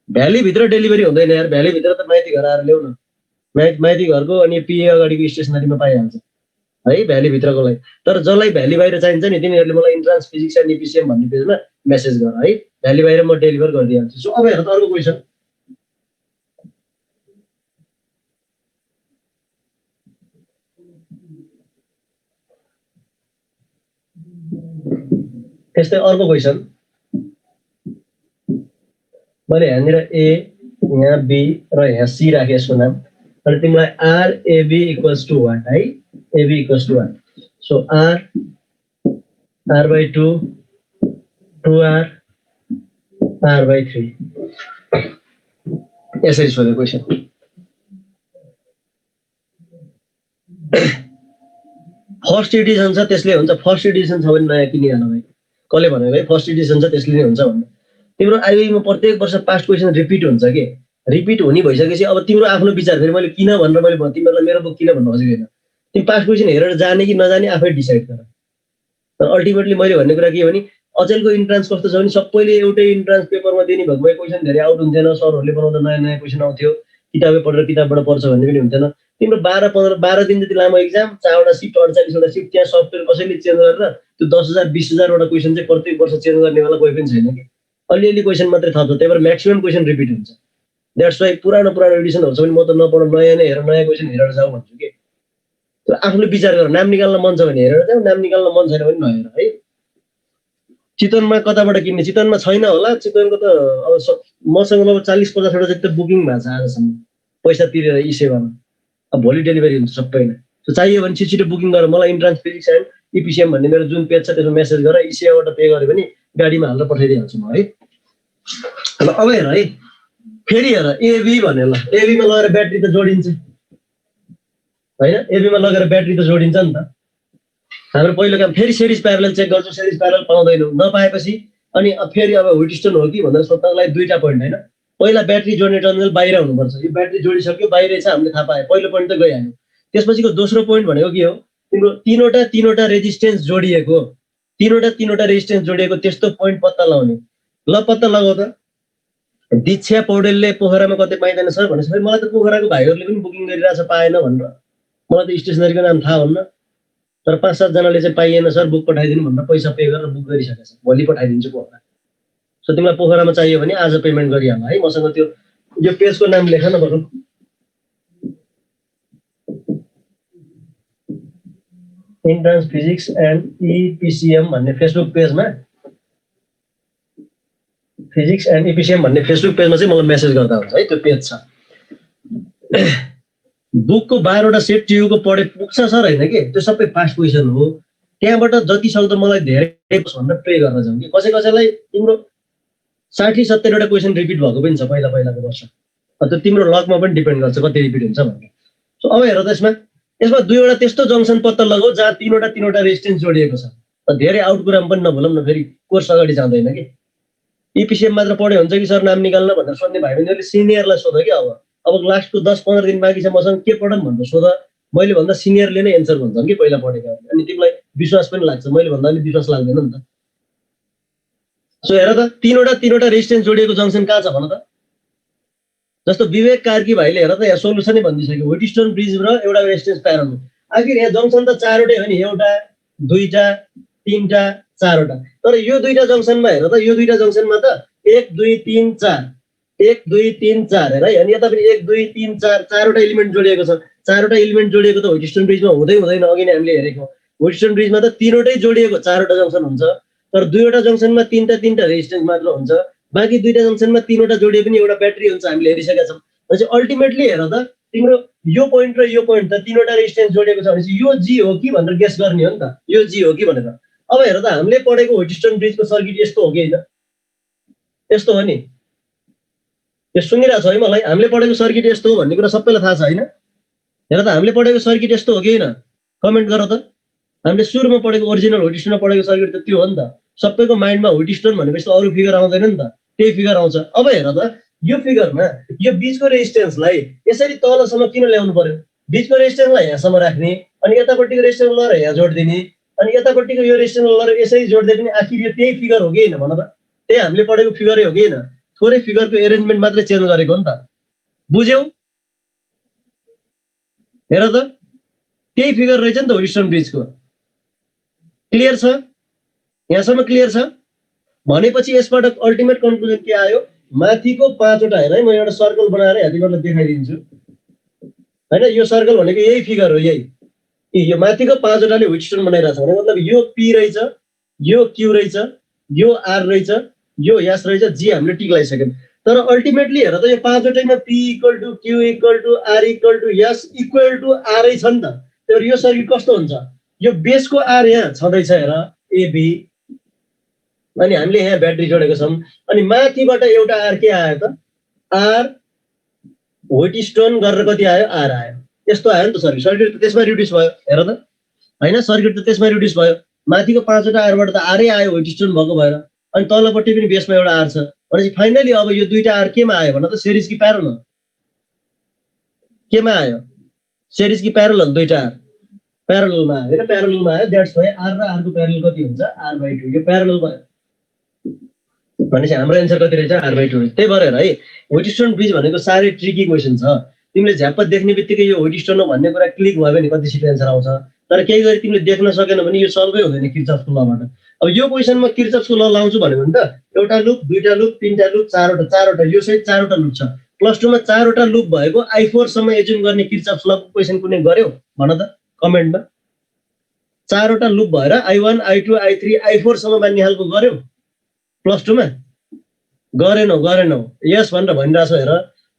भ्यालीभित्र डेलिभरी हुँदैन यार, भ्यालीभित्र त माइती घर आएर ल्याउ न, माइती घरको अनि पिए अगाडिको स्टेसनरीमा पाइहाल्छ है भ्यालीभित्रकोलाई। तर जसलाई भ्याली बाहिर चाहिन्छ नि, तिनीहरूले मलाई इन्ट्रान्स फिजिक्स एन्ड इपिसिएम भन्ने पेजमा मेसेज गर है, भ्याली बाहिर म डेलिभर गरिदिइहाल्छु। सो अब हेर त अर्को क्वेसन, त्यस्तै अर्को क्वेसन, मैले यहाँनिर ए, यहाँ बी र यहाँ सी राखेँ यसको नाम, अनि तिमीलाई आरएबी इक्वल्स टु वाट है, AB equals to what. So r/2 2r r/3 यसरी सोध्यो क्वेसन। फर्स्ट एडिसन छ त्यसले हुन्छ, फर्स्ट एडिसन छ भने नयाँ किनिहाल भाइ, कसले भनेको है फर्स्ट एडिसन छ त्यसले नै हुन्छ भन्नु। तिम्रो आइबीमा प्रत्येक वर्ष पास्ट क्वेसन रिपिट हुन्छ कि, रिपिट हुने भइसकेपछि अब तिम्रो आफ्नो विचार, फेरि मैले किन भनेर मैले तिमीहरूलाई मेरो बुक किन भन्नु खोजेको होइन, तिमी पास्ट क्वेसन हेरेर जाने कि नजाने आफै डिसाइड गर। तर अल्टिमेटली मैले भन्ने कुरा के हो भने, अचेलको इन्ट्रान्स कस्तो छ भने सबैले एउटै इन्ट्रान्स पेपरमा दिने भएकोमा क्वेसन धेरै आउट हुन्थेन, सरहरूले बनाउँदा नयाँ नयाँ क्वेसन आउँथ्यो, किताबै पढेर किताबबाट पढ्छ भन्ने पनि हुन्थेन। तिम्रो 12 दिन जति लामो एक्जाम, 4वटा सिफ्ट 48वटा सिफ्ट, त्यहाँ सफ्टवेयर कसैले चेन्ज गरेर त्यो 10,000 20,000वटा क्वेसन चाहिँ प्रत्येक वर्ष चेन्ज गर्नेवाला कोही पनि छैन कि, अलिअलि क्वेसन मात्रै थप्छ, त्यही भएर म्याक्सिमम क्वेसन रिपिट हुन्छ। द्याट्स वाइ पुरानो एडिसनहरू छ भने म त नपढ, नयाँ नै हेर, नयाँ क्वेसन हेरेर जाऊ भन्छु कि। तर आफूले विचार गर, नाम निकाल्न मन छ भने हेरेर जाऊ, नाम निकाल्न मन छैन भने नहेर है। चितवनमा कताबाट किन्ने, चितवनमा छैन होला, चितवनको त अब मसँग अब 40-50वटा जति त बुकिङ भएको छ आजसम्म, पैसा तिरेर ई सेवामा। अब भोलि डेलिभरी हुन्छ सबैमा। चाहियो भने छिटो बुकिङ गर, मलाई इन्ट्रान्स फिजिक्स एन्ड इपिसिएम भन्ने मेरो जुन पेज छ त्यसमा मेसेज गर, ई सेवाबाट पे गर्यो भने गाडीमा हालेर पठाइदिइहाल्छु म है। अब हेर है, फेरि हेर एबी भने, ल एबीमा लगेर ब्याट्री त जोडिन्छ होइन, एबीमा लगेर ब्याट्री त जोडिन्छ नि त। हाम्रो पहिलो काम फेरि सिरिज प्यारलल चेक गर्छु, सिरिज प्यारलल पाउँदैनौँ, नपाएपछि अनि फेरि अब व्हिटस्टोन हो कि भनेर सोध्नको लागि 2टा पोइन्ट होइन, पहिला ब्याट्री जोड्ने टर्मिनल बाहिर हुनुपर्छ, यो ब्याट्री जोडिसक्यो बाहिरै छ हामीले थाहा पायो, पहिलो पोइन्ट त गइहाल्यो। त्यसपछिको दोस्रो पोइन्ट भनेको के हो, तिम्रो तीनवटा रेजिस्टेन्स जोडिएको, तीनवटा रेजिस्टेन्स जोडिएको त्यस्तो पोइन्ट पत्ता लगाउने। ल पत्ता लगाऊ त। दीक्षा पौडेलले पोखरामा कतै पाइँदैन सर भनेपछि मलाई त पोखराको भाइहरूले पनि बुकिङ गरिरहेछ पाएन भनेर, मलाई त स्टेसनरीको नाम थाहा हुन्न, तर 5-7 जनाले चाहिँ पाइएन सर बुक पठाइदिनु भनेर पैसा पे गरेर बुक गरिसकेको छ, भोलि पठाइदिन्छु पोखरा। सो तिमीलाई पोखरामा चाहियो भने आज पेमेन्ट गरिहाल है, मसँग त्यो यो पेजको नाम लेख न बरु, इन्ट्रान्स फिजिक्स एन्ड इपिसिएम भन्ने फेसबुक पेजमा, फिजिक्स एन्ड इपिसिएम भन्ने फेसबुक पेजमा चाहिँ मलाई मेसेज गर्दा हुन्छ है, त्यो पेज छ। बुकको 12वटा सेट टियुको पढे पुग्छ सर होइन कि, त्यो सबै पास्ट क्वेसन हो, त्यहाँबाट जति सक्दो मलाई धेरै भनेर पे गर्न जाउँ कि। कसैलाई तिम्रो 60-70वटा क्वेसन रिपिट भएको पनि छ पहिलाको वर्ष, त्यो तिम्रो लकमा पनि डिपेन्ड गर्छ कति रिपिट हुन्छ भनेर। सो अब हेर त यसमा 2वटा त्यस्तो जङ्सन पत्ता लगाऊ जहाँ तीनवटा रेजिस्टेन्स जोडिएको छ, धेरै आउट कुरामा पनि नभुलौँ न, फेरि कोर्स अगाडि जाँदैन कि। इपिसिएम मात्र पढे हुन्छ कि सर नाम निकाल्न भनेर सोध्ने भाइ बहिनीहरूले सिनियरलाई सोध कि, अब लास्टको 10-15 दिन बाँकी छ मसँग के पढौँ भनेर सोध, मैले भन्दा सिनियरले नै एन्सर भन्छन् कि पहिला पढेका, अनि तिमीलाई विश्वास पनि लाग्छ, मैले भन्दा अलिक विश्वास लाग्दैन नि त। सो हेर त तीनवटा रेजिस्टेन्स जोडिएको जङ्सन कहाँ छ भन त। जस्तो विवेक कार्की भाइले हेर त यहाँ सोल्युसनै भनिदिइसक्यो, व्हिटस्टोन ब्रिज र एउटा रेजिस्टेन्स प्यारल। आखिर यहाँ जङ्सन त 4वटै हो नि, 1 2 3 4वटा, तर यो 2टा जङ्सनमा हेर त, यो 2टा जङ्सनमा त 1 2 3 4 1 2 3 4 हेर है। अनि यता पनि 1 2 3 4 चारवटा एलिमेन्ट जोडिएको छ। चारवटा एलिमेन्ट जोडिएको त व्हिटस्टोन ब्रिजमा हुँदैन। अघि नै हामीले हेरेको व्हिटस्टोन ब्रिजमा त तीनवटै जोडिएको चारवटा जङ्सन हुन्छ, तर दुईवटा जङ्सनमा तीनटा रेजिस्टेन्स मात्र हुन्छ। बाँकी दुईटा जङ्सनमा तीनवटा जोडिए पनि एउटा ब्याट्री हुन्छ, हामीले हेरिसकेका छौँ। भनेपछि अल्टिमेटली हेर त तिम्रो यो पोइन्ट र यो पोइन्ट त तीनवटा रेजिस्टेन्स जोडिएको छ भनेपछि यो जी हो कि भनेर गेस गर्ने हो नि त, यो जी हो कि भनेर। अब हेर त हामीले पढेको व्हिटस्टोन ब्रिजको सर्किट यस्तो हो कि होइन? यस्तो हो नि, यो सुनिरहेको छ है मलाई? हामीले पढेको सर्किट यस्तो हो भन्ने कुरा सबैलाई थाहा छ होइन? हेर त हामीले पढेको सर्किट यस्तो हो कि होइन? कमेन्ट गर त। हामीले सुरुमा पढेको ओरिजिनल व्हिटस्टोनमा पढेको सर्किट त त्यो हो नि त। सबैको माइन्डमा व्हिटस्टोन भनेपछि त अरू फिगर आउँदैन नि त, त्यही फिगर आउँछ। अब हेर त यो फिगरमा यो बीचको रेजिस्टेन्सलाई यसरी तलसम्म किन ल्याउनु पर्यो? बीचको रेजिस्टेन्सलाई यहाँसम्म राख्ने, अनि यतापट्टिको रेजिस्टेन्स लगेर यहाँ जोडिदिने, अनि यतापट्टिको यो रेजिस्टेन्स लगेर यसरी जोड्दै पनि आखिर यो त्यही फिगर हो कि होइन भन त? त्यही हामीले पढेको फिगरै हो कि होइन? थोरै फिगरको एरेन्जमेन्ट मात्रै चेन्ज गरेको हो नि त। बुझ्यौ? हेर त त्यही फिगर रहेछ नि त व्हिटस्टोन ब्रिजको। क्लियर छ? यहाँसम्म क्लियर छ? भनेपछि यसबाट अल्टिमेट कन्क्लुजन के आयो? माथिको 5वटा हेर है, म एउटा सर्कल बनाएर यहाँनिर देखाइदिन्छु होइन? यो सर्कल भनेको यही फिगर हो, यही। यो माथिको 5वटाले व्हिटस्टोन बनाइरहेछ भने मतलब यो पी रहेछ, यो क्यू रहेछ, यो आर रहेछ, यो एस रहेछ, जी हामीले टिक लगाइसक्यौँ। तर अल्टिमेटली हेर त यो 5वटैमा P equal to Q equal to R equal to S equal to आरै छ नि त। तर यो सर्किट कस्तो हुन्छ? यो बेसको आर यहाँ छँदैछ हेर, एबी, अनि हामीले यहाँ ब्याट्री जोडेको छौँ, अनि माथिबाट एउटा आर के आयो त? आर व्हिटस्टोन गरेर कति आयो? आर आयो। यस्तो आयो नि त सर्किट। सर्किट त त्यसमा रिड्युस भयो, हेर त होइन? सर्किट त त्यसमा रिड्युस भयो। माथिको 5वटा आरबाट त आरै आयो व्हिटस्टोन भएको भएर, अनि तलपट्टि पनि बेसमा एउटा आर छ। भनेपछि फाइनली अब यो दुईटा आर केमा आयो भन त? सिरिज कि प्यारलल? केमा आयो? सिरिज कि प्यारलल? दुईटा आर प्यारललमा आयो होइन? प्यारललमा आयो। द्याट्स वाइ आर र आरको प्यारलल कति हुन्छ? r/2। यो प्यारलल भयो भनेपछि हाम्रो एन्सर कति रहेछ? r/2। त्यही भएर है व्हिटस्टोन ब्रिज भनेको साह्रै ट्रिकी क्वेसन छ। तिमीले झ्याप्प देख्ने बित्तिकै यो व्हिटस्टोन हो भन्ने कुरा क्लिक भयो भने कति छिटो एन्सर आउँछ। तर केही गरी तिमीले देख्न सकेन भने यो सल्भै हुँदैन किर्चफको लबाट। अब यो क्वेसनमा किर्चफको ल लाउँछु भन्यो भने त एउटा लुप, दुईटा लुप, तीनटा लुप, चारवटा यो सहित 4वटा लुप छ। +2 मा 4वटा लुप भएको I4 सम्म एज्युम गर्ने किर्चफ लको क्वेसन कुनै गर्यो भन त कमेन्टमा? 4वटा लुप भएर I1 I2 I3 I4 सम्म मान्ने खालको गर्यो +2 मा? गरेनौ यस भनेर भनिरहेछौ। हेर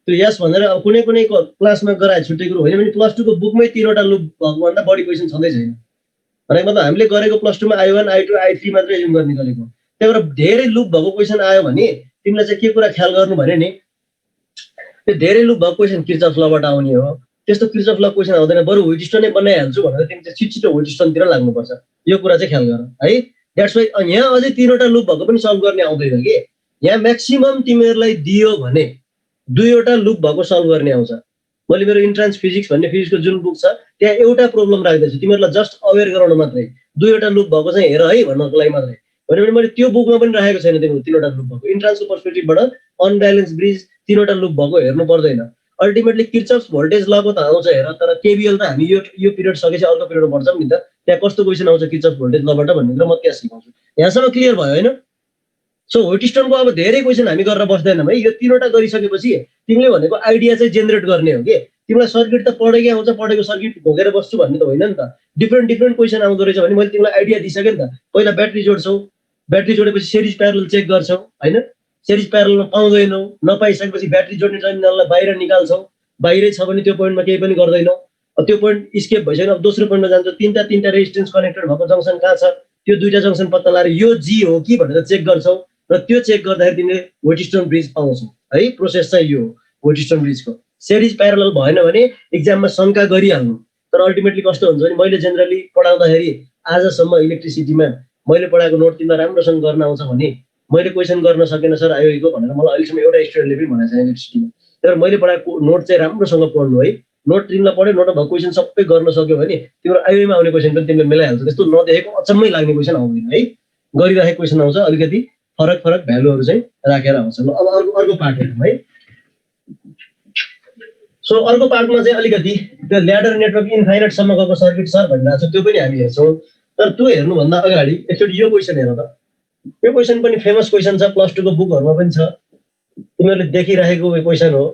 त्यो यस भनेर अब कुनै क्लासमा गराए छुट्टै कुरो होइन भने +2 को बुकमै 3वटा लुप भएको भन्दा बढी क्वेसन छँदै छैन। भनेको मतलब हामीले गरेको +2 मा I1 I2 I3 मात्र एज्युम गर्ने गरेको। त्यही भएर धेरै लुप भएको क्वेसन आयो भने तिमीले चाहिँ के कुरा ख्याल गर्नु भने नि, त्यो धेरै लुप भएको क्वेसन किर्चफ लबाट आउने हो। त्यस्तो किर्चफ ल क्वेसन आउँदैन, बरु व्हिटस्टोनै बनाइहाल्छु भनेर तिमी चाहिँ छिटो व्हिटस्टोनतिर लाग्नुपर्छ। यो कुरा चाहिँ ख्याल गर है। द्याट्स वाइ यहाँ अझै 3वटा लुप भएको पनि सल्भ गर्ने आउँदैन कि। यहाँ म्याक्सिमम तिमीहरूलाई दियो भने 2वटा लुप भएको सल्भ गर्ने आउँछ। मैले मेरो इन्ट्रान्स फिजिक्स भन्ने फिजिक्सको जुन बुक छ त्यहाँ एउटा प्रब्लम राख्दैछु, तिमीहरूलाई जस्ट अवेर गराउन मात्रै। 2वटा लुप भएको चाहिँ हेर है भन्नको लागि मात्रै। भने मैले त्यो बुकमा पनि राखेको छैन तिमीले 3वटा लुप भएको। इन्ट्रान्सको पर्सपेक्टिभबाट अनब्यालेन्स ब्रिज 3वटा लुप भएको हेर्नु पर्दैन। अल्टिमेटली किर्चफ भोल्टेज लको त आउँछ हेर, तर केबिएल त हामी यो पिरियड सकेपछि अर्को पिरियडमा पढ्छौँ नि त। त्यहाँ कस्तो क्वेसन आउँछ किर्चफ भोल्टेज लबाट भन्ने कुरा म त्यहाँ सिकाउँछु। यहाँसम्म क्लियर भयो होइन? सो व्हिटस्टोनको अब धेरै क्वेसन हामी गरेर बस्दैनौँ है। यो 3वटा गरिसकेपछि तिमीले भनेको आइडिया चाहिँ जेनेरेट गर्ने हो कि। तिमीलाई सर्किट त पढेकै आउँछ, पढेको सर्किट भोगेर बस्छु भन्ने त होइन नि त। डिफ्रेन्ट क्वेसन आउँदो रहेछ भने मैले तिमीलाई आइडिया दिइसकेँ नि त। पहिला ब्याट्री जोड्छौ, ब्याट्री जोडेपछि सिरिज प्यारलल चेक गर्छौ होइन? सिरिज प्यारललमा पाउँदैनौ, नपाइसकेपछि ब्याट्री जोड्ने टर्मिनललाई बाहिर निकाल्छौ। बाहिरै छ भने त्यो पोइन्टमा केही पनि गर्दैनौ। त्यो पोइन्ट स्केप भइसक्यो, अब दोस्रो पोइन्टमा जान्छौ। तीनटा रेजिस्टेन्स कनेक्टेड भएको जङ्सन कहाँ छ? त्यो दुईटा जङ्सन पत्ता लगाएर यो जी हो कि भनेर चेक गर्छौ, र त्यो चेक गर्दाखेरि तिमीले व्हिटस्टोन ब्रिज पाउँछौ है। प्रोसेस चाहिँ यो हो व्हिटस्टोन ब्रिजको। सिरिज प्यारलल भएन भने एक्जाममा शङ्का गरिहाल्नु। तर अल्टिमेटली कस्तो हुन्छ भने मैले जेनरली पढाउँदाखेरि आजसम्म इलेक्ट्रिसिटीमा मैले पढाएको नोट तिमीलाई राम्रोसँग गर्न आउँछ भने मैले क्वेसन गर्न सकेन सर आयोगको भनेर मलाई अहिलेसम्म एउटा स्टुडेन्टले पनि भनेको छैन इलेक्ट्रिसिटीमा। तर मैले पढाएको नोट चाहिँ राम्रोसँग पढ्नु है। नोट तिमीलाई पढ्यो, नोटमा भएको क्वेसन सबै गर्न सक्यो भने तिम्रो आयोमा आउने क्वेसन पनि तिमीले मिलाइहाल्छौ। त्यस्तो नदेखेको अचम्मै लाग्ने क्वेसन आउँदैन है। गरिराखेको क्वेसन आउँछ, अलिकति फरक भ्यालुहरू चाहिँ राखेर आउँछ। ल अब अर्को पार्ट हेरौँ है। सो अर्को पार्टमा चाहिँ अलिकति त्यो ल्याडर नेटवर्क इन्फाइनाइटसम्म गएको सर्किट सर भनिरहेको छ, त्यो पनि हामी हेर्छौँ। तर त्यो हेर्नुभन्दा अगाडि एकचोटि यो क्वेसन हेर त। यो क्वेसन पनि फेमस क्वेसन छ, +2 को बुकहरूमा पनि छ। तिमीहरूले देखिरहेको क्वेसन हो,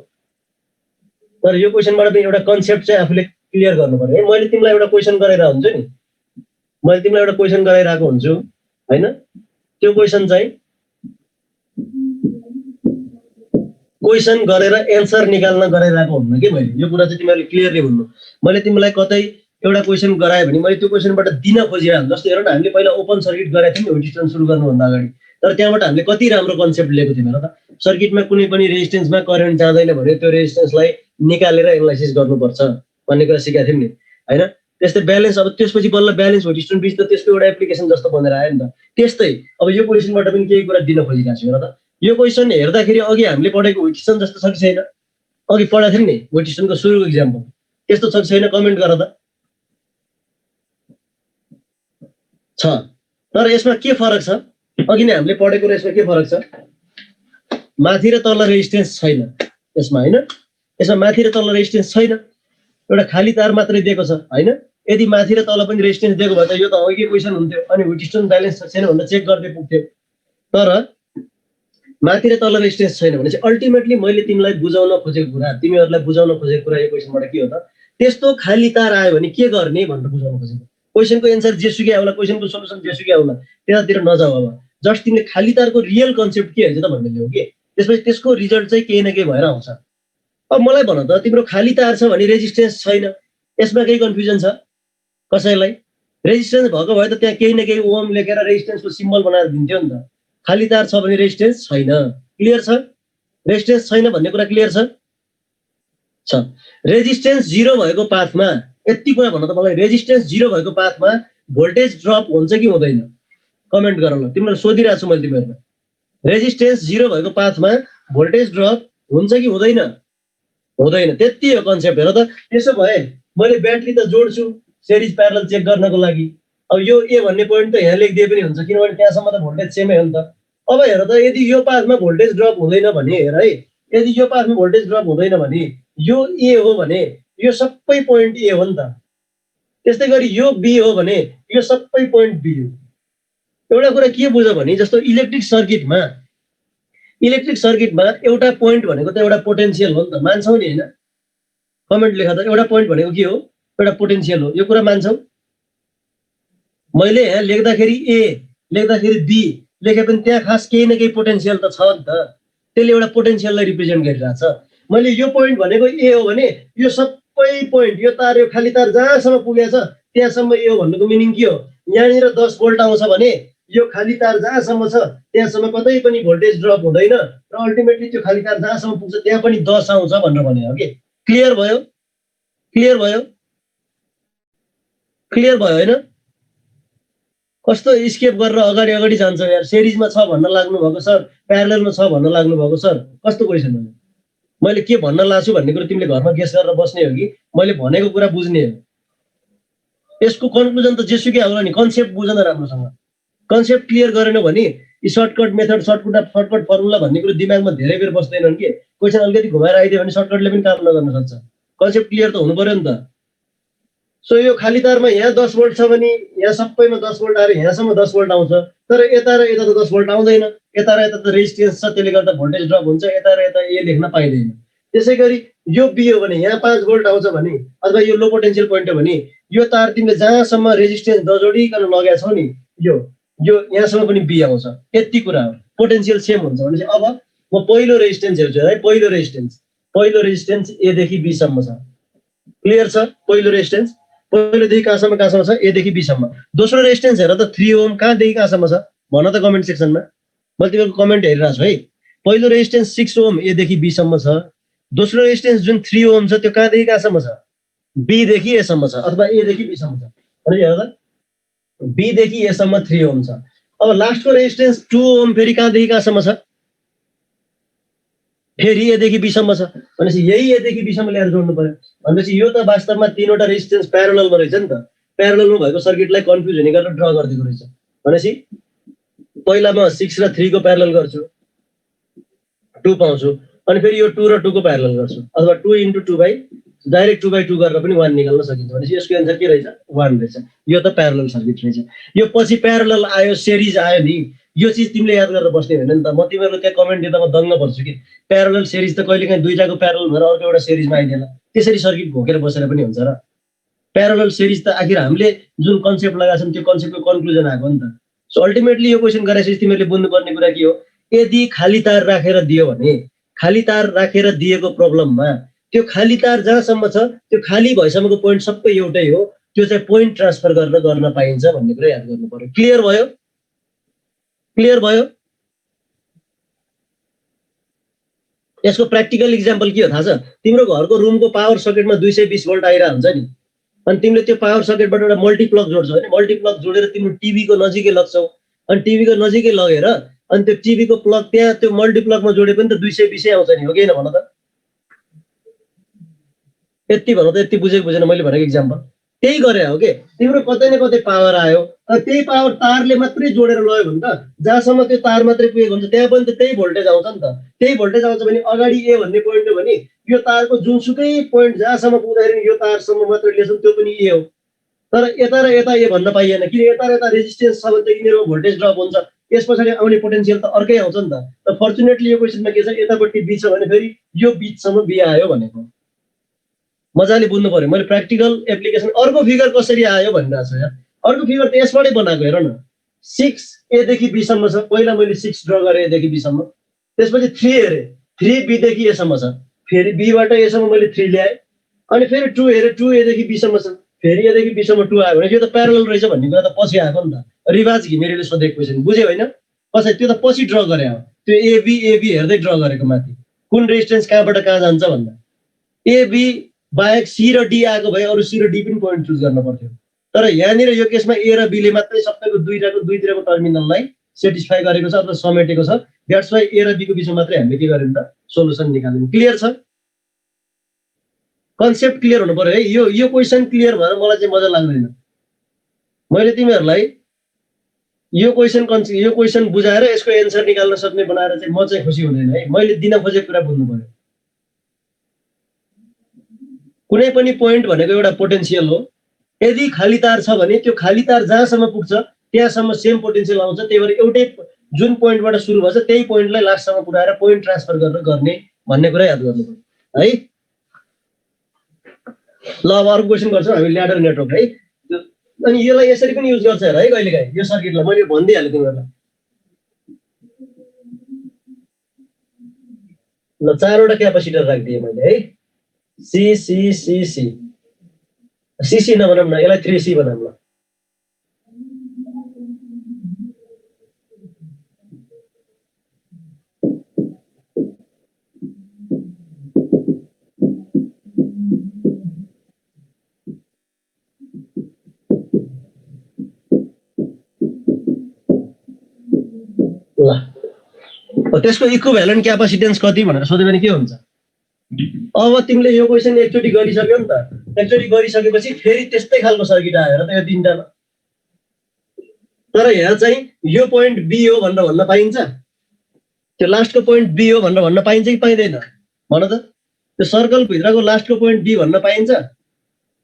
तर यो क्वेसनबाट पनि एउटा कन्सेप्ट चाहिँ आफूले क्लियर गर्नु पर्यो है। मैले तिमीलाई एउटा क्वेसन गरेर हुन्छु नि, मैले तिमीलाई एउटा क्वेसन गराइरहेको हुन्छु हैन, त्यो क्वेसन चाहिँ क्वेसन गरेर एन्सर निकाल्न गराइरहेको हुन्न कि मैले। यो कुरा चाहिँ तिमीहरूले क्लियरली भन्नु। मैले तिमीलाई कतै एउटा क्वेसन गराएँ भने मैले त्यो क्वेसनबाट दिन खोजिरहेको। जस्तो हेर न, हामीले पहिला ओपन सर्किट गरेको थियौँ नि डिस्टेन्स सुरु गर्नुभन्दा अगाडि, तर त्यहाँबाट हामीले कति राम्रो कन्सेप्ट लिएको थियौँ हेर त। सर्किटमा कुनै पनि रेजिस्टेन्समा करेन्ट जाँदैन भने त्यो रेजिस्टेन्सलाई निकालेर एनालाइसिस गर्नुपर्छ भन्ने कुरा सिकाएको थियौँ नि हैन। त्यस्तै ब्यालेन्स, अब त्यसपछि बल्ल ब्यालेन्स व्हिटस्टोन ब्रिज त त्यसको एउटा एप्लिकेसन जस्तो बनेर आयो नि त। त्यस्तै अब यो क्वेसनबाट पनि केही कुरा दिन खोजिरहेको छु हेर त। यो क्वेसन हेर्दाखेरि अघि हामीले पढेको व्हिटस्टोन जस्तो छ कि छैन? अघि पढाएको थियौँ नि व्हिटस्टोनको सुरुको इक्जाम्पल, त्यस्तो छ कि छैन कमेन्ट गर त। छ, तर यसमा के फरक छ? अघि नै हामीले पढेको र यसमा के फरक छ? माथि र तल रेजिस्टेन्स छैन यसमा हैन, यसमा माथि र तल रेजिस्टेन्स छैन, एउटा खाली तार मात्रै दिएको छ हैन। यदि माथि र तल पनि रेजिस्टेन्स दिएको भए त यो त अघि क्वेसन हुन्थ्यो अनि व्हिटस्टोन ब्यालेन्स छैन भनेर चेक गर्दै पुग्थ्यो। तर माथि र तल रेजिस्टेन्स छैन भने चाहिँ अल्टिमेटली मैले तिमीलाई बुझाउन खोजेको कुरा, तिमीहरूलाई बुझाउन खोजेको कुरा यो क्वेसनबाट के हो त? त्यस्तो खाली तार आयो भने के गर्ने भनेर बुझाउन खोजेको। क्वेसनको एन्सर जेसुकै आउला, क्वेसनको सोलुसन जेसुकै आउला, त्यतातिर नजाऊ। अब जस्ट तिमीले खाली तारको रियल कन्सेप्ट के हुन्छ त भन्ने ल्याऊ कि, त्यसपछि त्यसको रिजल्ट चाहिँ केही न केही भएर आउँछ। अब मलाई भन त, तिम्रो खाली तार छ भने रेजिस्टेन्स छैन, यसमा केही कन्फ्युजन छ कसैलाई? रेजिस्टेन्स भएको भए त त्यहाँ केही न केही ओम लेखेर रेजिस्टेन्सको सिम्बल बनाएर दिन्थ्यो नि त। खाली तार छ भने रेजिस्टेन्स छैन। क्लियर छ? रेजिस्टेन्स छैन भन्ने कुरा क्लियर छ? रेजिस्टेन्स 0 भएको पाथमा यति कुरा भन्न त मलाई, रेजिस्टेन्स 0 भएको पाथमा भोल्टेज ड्रप हुन्छ कि हुँदैन? कमेन्ट गर ल, तिमीलाई सोधिरहेको छु मैले तिमीहरूलाई। रेजिस्टेन्स 0 भएको पाथमा भोल्टेज ड्रप हुन्छ कि हुँदैन? हुँदैन। त्यति हो कन्सेप्ट। हेर त, त्यसो भए मैले ब्याट्री त जोड्छु सिरिज प्यारलल चेक गर्नको लागि। अब यो ए भन्ने पोइन्ट त यहाँ लेखिदिए पनि हुन्छ किनभने त्यहाँसम्म त भोल्टेज सेमै हो नि त। अब हेर त, यदि यो पाथमा भोल्टेज ड्रप हुँदैन भने, हेर है, यदि यो पाथमा भोल्टेज ड्रप हुँदैन भने यो ए हो भने यो सबै पोइन्ट ए हो नि त। त्यस्तै गरी यो बी हो भने यो सबै पोइन्ट बी हो। एउटा कुरा के बुझ भने, जस्तो इलेक्ट्रिक सर्किटमा एउटा पोइन्ट भनेको त एउटा पोटेन्सियल हो नि त, मान्छौ नि हैन? कमेन्ट लेख त, एउटा पोइन्ट भनेको के हो? एउटा पोटेन्सियल हो। यो कुरा मान्छौ? मैले यहाँ लेख्दाखेरि ए लेख्दाखेरि बी लेखे पनि त्यहाँ खास केही न केही पोटेन्सियल त छ नि त, त्यसले एउटा पोटेन्सियललाई रिप्रेजेन्ट गरिरहेछ। मैले यो पोइन्ट भनेको ए हो भने यो सबै पोइन्ट, यो तार, यो खाली तार जहाँसम्म पुगेछ त्यहाँसम्म ए हो भन्नुको मिनिङ के हो? यहाँनिर 10 भोल्ट आउँछ भने यो खाली तार जहाँसम्म छ त्यहाँसम्म कतै पनि भोल्टेज ड्रप हुँदैन र अल्टिमेटली त्यो खाली तार जहाँसम्म पुग्छ त्यहाँ पनि 10 आउँछ भनेर भने हो कि। क्लियर भयो? क्लियर भयो? क्लियर भयो हैन? कस्तो स्केप गरेर अगाडि अगाडि जान्छ यार। सिरिजमा छ भन्न लाग्नु भएको सर, प्यारललमा छ भन्न लाग्नु भएको सर, कस्तो क्वेसन हो? मैले के भन्न लाग्छु भन्ने कुरा तिमीले घरमा गेस गरेर बस्ने हो कि मैले भनेको कुरा बुझ्ने हो? यसको कन्क्लुजन त जेसुकै आउला नि, कन्सेप्ट बुझ न राम्रोसँग। कन्सेप्ट क्लियर गरेन भने सर्टकट मेथड, सर्टकट फर्मुला भन्ने कुरो दिमागमा धेरै बेर बस्दैनन् कि। क्वेसन अलिकति घुमाएर आइदियो भने सर्टकटले पनि काम नगर्न सक्छ। कन्सेप्ट क्लियर त हुनु पर्यो नि त। सो यो खाली तारमा यहाँ 10 भोल्ट छ भने यहाँ सबैमा 10 भोल्ट आएर यहाँसम्म 10 भोल्ट आउँछ, तर यता र यता त 10 भोल्ट आउँदैन। यता र यता त रेजिस्टेन्स छ, त्यसले गर्दा भोल्टेज ड्रप हुन्छ। यता र यता ए लेख्न पाइँदैन। त्यसै गरी यो बी हो भने यहाँ 5 भोल्ट आउँछ भने, अथवा यो लो पोटेन्सियल पोइन्ट हो भने यो तार तिमीले जहाँसम्म रेजिस्टेन्स नजोडिकन लगेका छौ नि, यो यहाँसम्म पनि बी आउँछ। यति कुरा हो। पोटेन्सियल सेम हुन्छ भने चाहिँ अब म पहिलो रेजिस्टेन्स हेर्छु है। पहिलो रेजिस्टेन्स ए देखि बी सम्म छ। क्लियर छ? पहिलो रेजिस्टेन्स पहिलोदेखि कहाँसम्म छ? ए देखि बी सम्म। दोस्रो रेजिस्टेन्स हेर त, 3 ओम कहाँदेखि कहाँसम्म छ भन त कमेन्ट सेक्सनमा। मैले तिमीहरूको कमेन्ट हेरिरहेको छु है। पहिलो रेजिस्टेन्स 6 ओम ए देखि बी सम्म छ। दोस्रो रेजिस्टेन्स जुन 3 ओम छ त्यो कहाँदेखि कहाँसम्म छ? बी देखि ए सम्म छ, अथवा ए देखि बी सम्म छ। भने हेर त, बी देखि ए सम्म 3 ओम छ। अब लास्टको रेजिस्टेन्स 2 ओम फेरि कहाँदेखि कहाँसम्म छ? फेरि ए देखि बी सम्म छ। भनेपछि यही ए देखि बी सम्म ल्याएर जोड्नु पर्यो। भनेपछि यो त वास्तवमा 3वटा रेजिस्टेन्स प्यारललमा रहेछ नि त। प्यारललमा भएको सर्किटलाई कन्फ्युज हुने गरेर ड्र गरिदिएको रहेछ। भनेपछि पहिला म 6 र 3 को प्यारलल गर्छु, 2 पाउँछु। अनि फेरि यो 2 र 2 को प्यारलल गर्छु, अथवा 2 into 2 by डाइरेक्ट 2 by 2 गरेर पनि 1 निकाल्न सकिन्छ। भनेपछि यसको एन्सर के रहेछ? 1 रहेछ। यो त प्यारलल सर्किट रहेछ। यो पछि प्यारलल आयो, सिरिज आयो नि, यो चिज तिमीले याद गरेर बस्ने होइन नि त। म तिमीहरूको त्यहाँ कमेन्ट दिँदा म दङ्ग पर्छु कि प्यारलल सिरिज त कहिलेकाहीँ दुईटाको प्यारलल भएर अर्को एउटा सिरिजमा आइदिएला, त्यसरी सर्किट घोकेर बसेर पनि हुन्छ र। प्यारलल सिरिज त आखिर हामीले जुन कन्सेप्ट लगाएको छौँ त्यो कन्सेप्टको कन्क्लुजन आएको नि त। सो अल्टिमेटली यो क्वेसन गरेपछि तिमीहरूले बुझ्नुपर्ने कुरा के हो, यदि खाली तार राखेर दियो भने, खाली तार राखेर दिएको प्रब्लममा त्यो खाली तार जहाँसम्म छ त्यो खाली भएसम्मको पोइन्ट सबै एउटै हो, त्यो चाहिँ पोइन्ट ट्रान्सफर गर्न पाइन्छ भन्ने कुरा याद गर्नु पर्यो। क्लियर भयो? क्लियर भयो? यसको प्र्याक्टिकल इक्जाम्पल के हो थाहा छ? तिम्रो घरको रुमको पावर सकेटमा 220 भोल्ट आइरहेको हुन्छ नि, अनि तिमीले त्यो पावर सकेटबाट एउटा मल्टिप्लग जोड्छौ होइन, मल्टिप्लग जोडेर तिम्रो टिभीको नजिकै लग्छौ, अनि टिभीको नजिकै लगेर अनि त्यो टिभीको प्लग त्यहाँ त्यो मल्टिप्लगमा जोडे पनि त 220 आउँछ नि, हो कि होइन भन त? यति भन त, यति बुझेको बुझेन मैले भनेको इक्जाम्पल? त्यही गरे हो कि तिम्रो कतै न कतै पावर आयो, त्यही पावर तारले मात्रै जोडेर लयो भने त जहाँसम्म त्यो तार मात्रै पुगेको हुन्छ त्यहाँ पनि त त्यही भोल्टेज आउँछ नि त। त्यही भोल्टेज आउँछ भने अगाडि ए भन्ने पोइन्ट हो भने यो तारको जुनसुकै पोइन्ट जहाँसम्म पुग्दाखेरि यो तारसम्म मात्रै लिएछौँ त्यो पनि ए हो। तर यता र यता ए भन्न पाइएन, किन यता र यता रेजिस्टेन्स छ भने त यिनीहरूको भोल्टेज ड्रप हुन्छ, यस पछाडि आउने पोटेन्सियल त अर्कै आउँछ नि त। र फर्चुनेटली यो क्वेसनमा के छ, यतापट्टि बी छ भने फेरि यो बिचसम्म बी आयो भनेको। मजाले बुझ्नु पर्यो। मैले प्र्याक्टिकल एप्लिकेसन अर्को फिगर कसरी आयो भनिरहेको छु यार। अर्को फिगर त यसबाटै बनाएको हेर न, 6 एदेखि बीसम्म छ, पहिला मैले 6 ड्र गरेँ एदेखि बीसम्म, त्यसपछि 3 हेरेँ, 3 बीदेखि एसम्म छ, फेरि बीबाट एसम्म मैले 3 ल्याएँ, अनि फेरि 2 हेरेँ, 2 एदेखि बीसम्म छ, फेरि एदेखि बीसम्म 2 आयो भने यो त प्यारलल रहेछ भन्ने कुरा त पछि आएको नि त। रिवाज घिमिरेले सोधेको क्वेसन बुझ्यो होइन? कसै त्यो त पछि ड्र गरे हो, त्यो एबी हेर्दै ड्र गरेको माथि कुन रेजिस्टेन्स कहाँबाट कहाँ जान्छ भन्दा। एबी बाहेक सी र डी आएको भए अरू सी र डी पनि पोइन्ट चुज गर्न पर्थ्यो, तर यहाँनिर यो केसमा ए र बीले मात्रै सबैको दुईतिरको टर्मिनललाई सेटिस्फाई गरेको छ अथवा समेटेको छ। द्याट्स वाइ ए र बीको बिचमा मात्रै हामीले के गर्यौँ त, सोल्युसन निकाल्यौँ। क्लियर छ? कन्सेप्ट क्लियर हुनु पर्यो है। यो क्वेसन क्लियर भएर मलाई चाहिँ मजा लाग्दैन। मैले तिमीहरूलाई यो क्वेसन बुझाएर यसको एन्सर निकाल्न सक्ने बनाएर चाहिँ म चाहिँ खुसी हुँदैन है। मैले दिन खोजेको कुरा बुझ्नु पर्यो। कुनै पनि पोइन्ट भनेको एउटा पोटेन्सियल हो, यदि खाली तार छ भने त्यो खाली तार जहाँसम्म पुग्छ त्यहाँसम्म सेम पोटेन्सियल आउँछ, त्यही भएर एउटै जुन पोइन्टबाट सुरु भएछ त्यही पोइन्टलाई लास्टसम्म पुऱ्याएर पोइन्ट ट्रान्सफर गर्ने भन्ने कुरा याद गर्नु पर्यो है। ल अब अर्को क्वेसन गर्छौँ हामी, ल्याडर नेटवर्क है। अनि यसलाई यसरी पनि युज गर्छ हेर है कहिलेकाहीँ, यो सर्किटलाई मैले भनिदिइहालेँ तिमीहरूलाई। ल 4वटा क्यापेसिटर राखिदिएँ मैले है, C C C C CC नभनौँ न, यसलाई 3C बनाऊँ ल। ल त्यसको इक्विभ्यालेन्ट क्यापेसिटेन्स कति भनेर सोध्यो भने के हुन्छ? अब तिमीले यो क्वेसन एकचोटि गरिसक्यौ नि त, एकचोटि गरिसकेपछि फेरि त्यस्तै खालको सर्किट आएर त यो तिनटामा। तर यहाँ चाहिँ यो पोइन्ट बी हो भनेर भन्न पाइन्छ, त्यो लास्टको पोइन्ट बी हो भनेर भन्न पाइन्छ कि पाइँदैन भन त? त्यो सर्कलभित्रको लास्टको पोइन्ट बी भन्न पाइन्छ?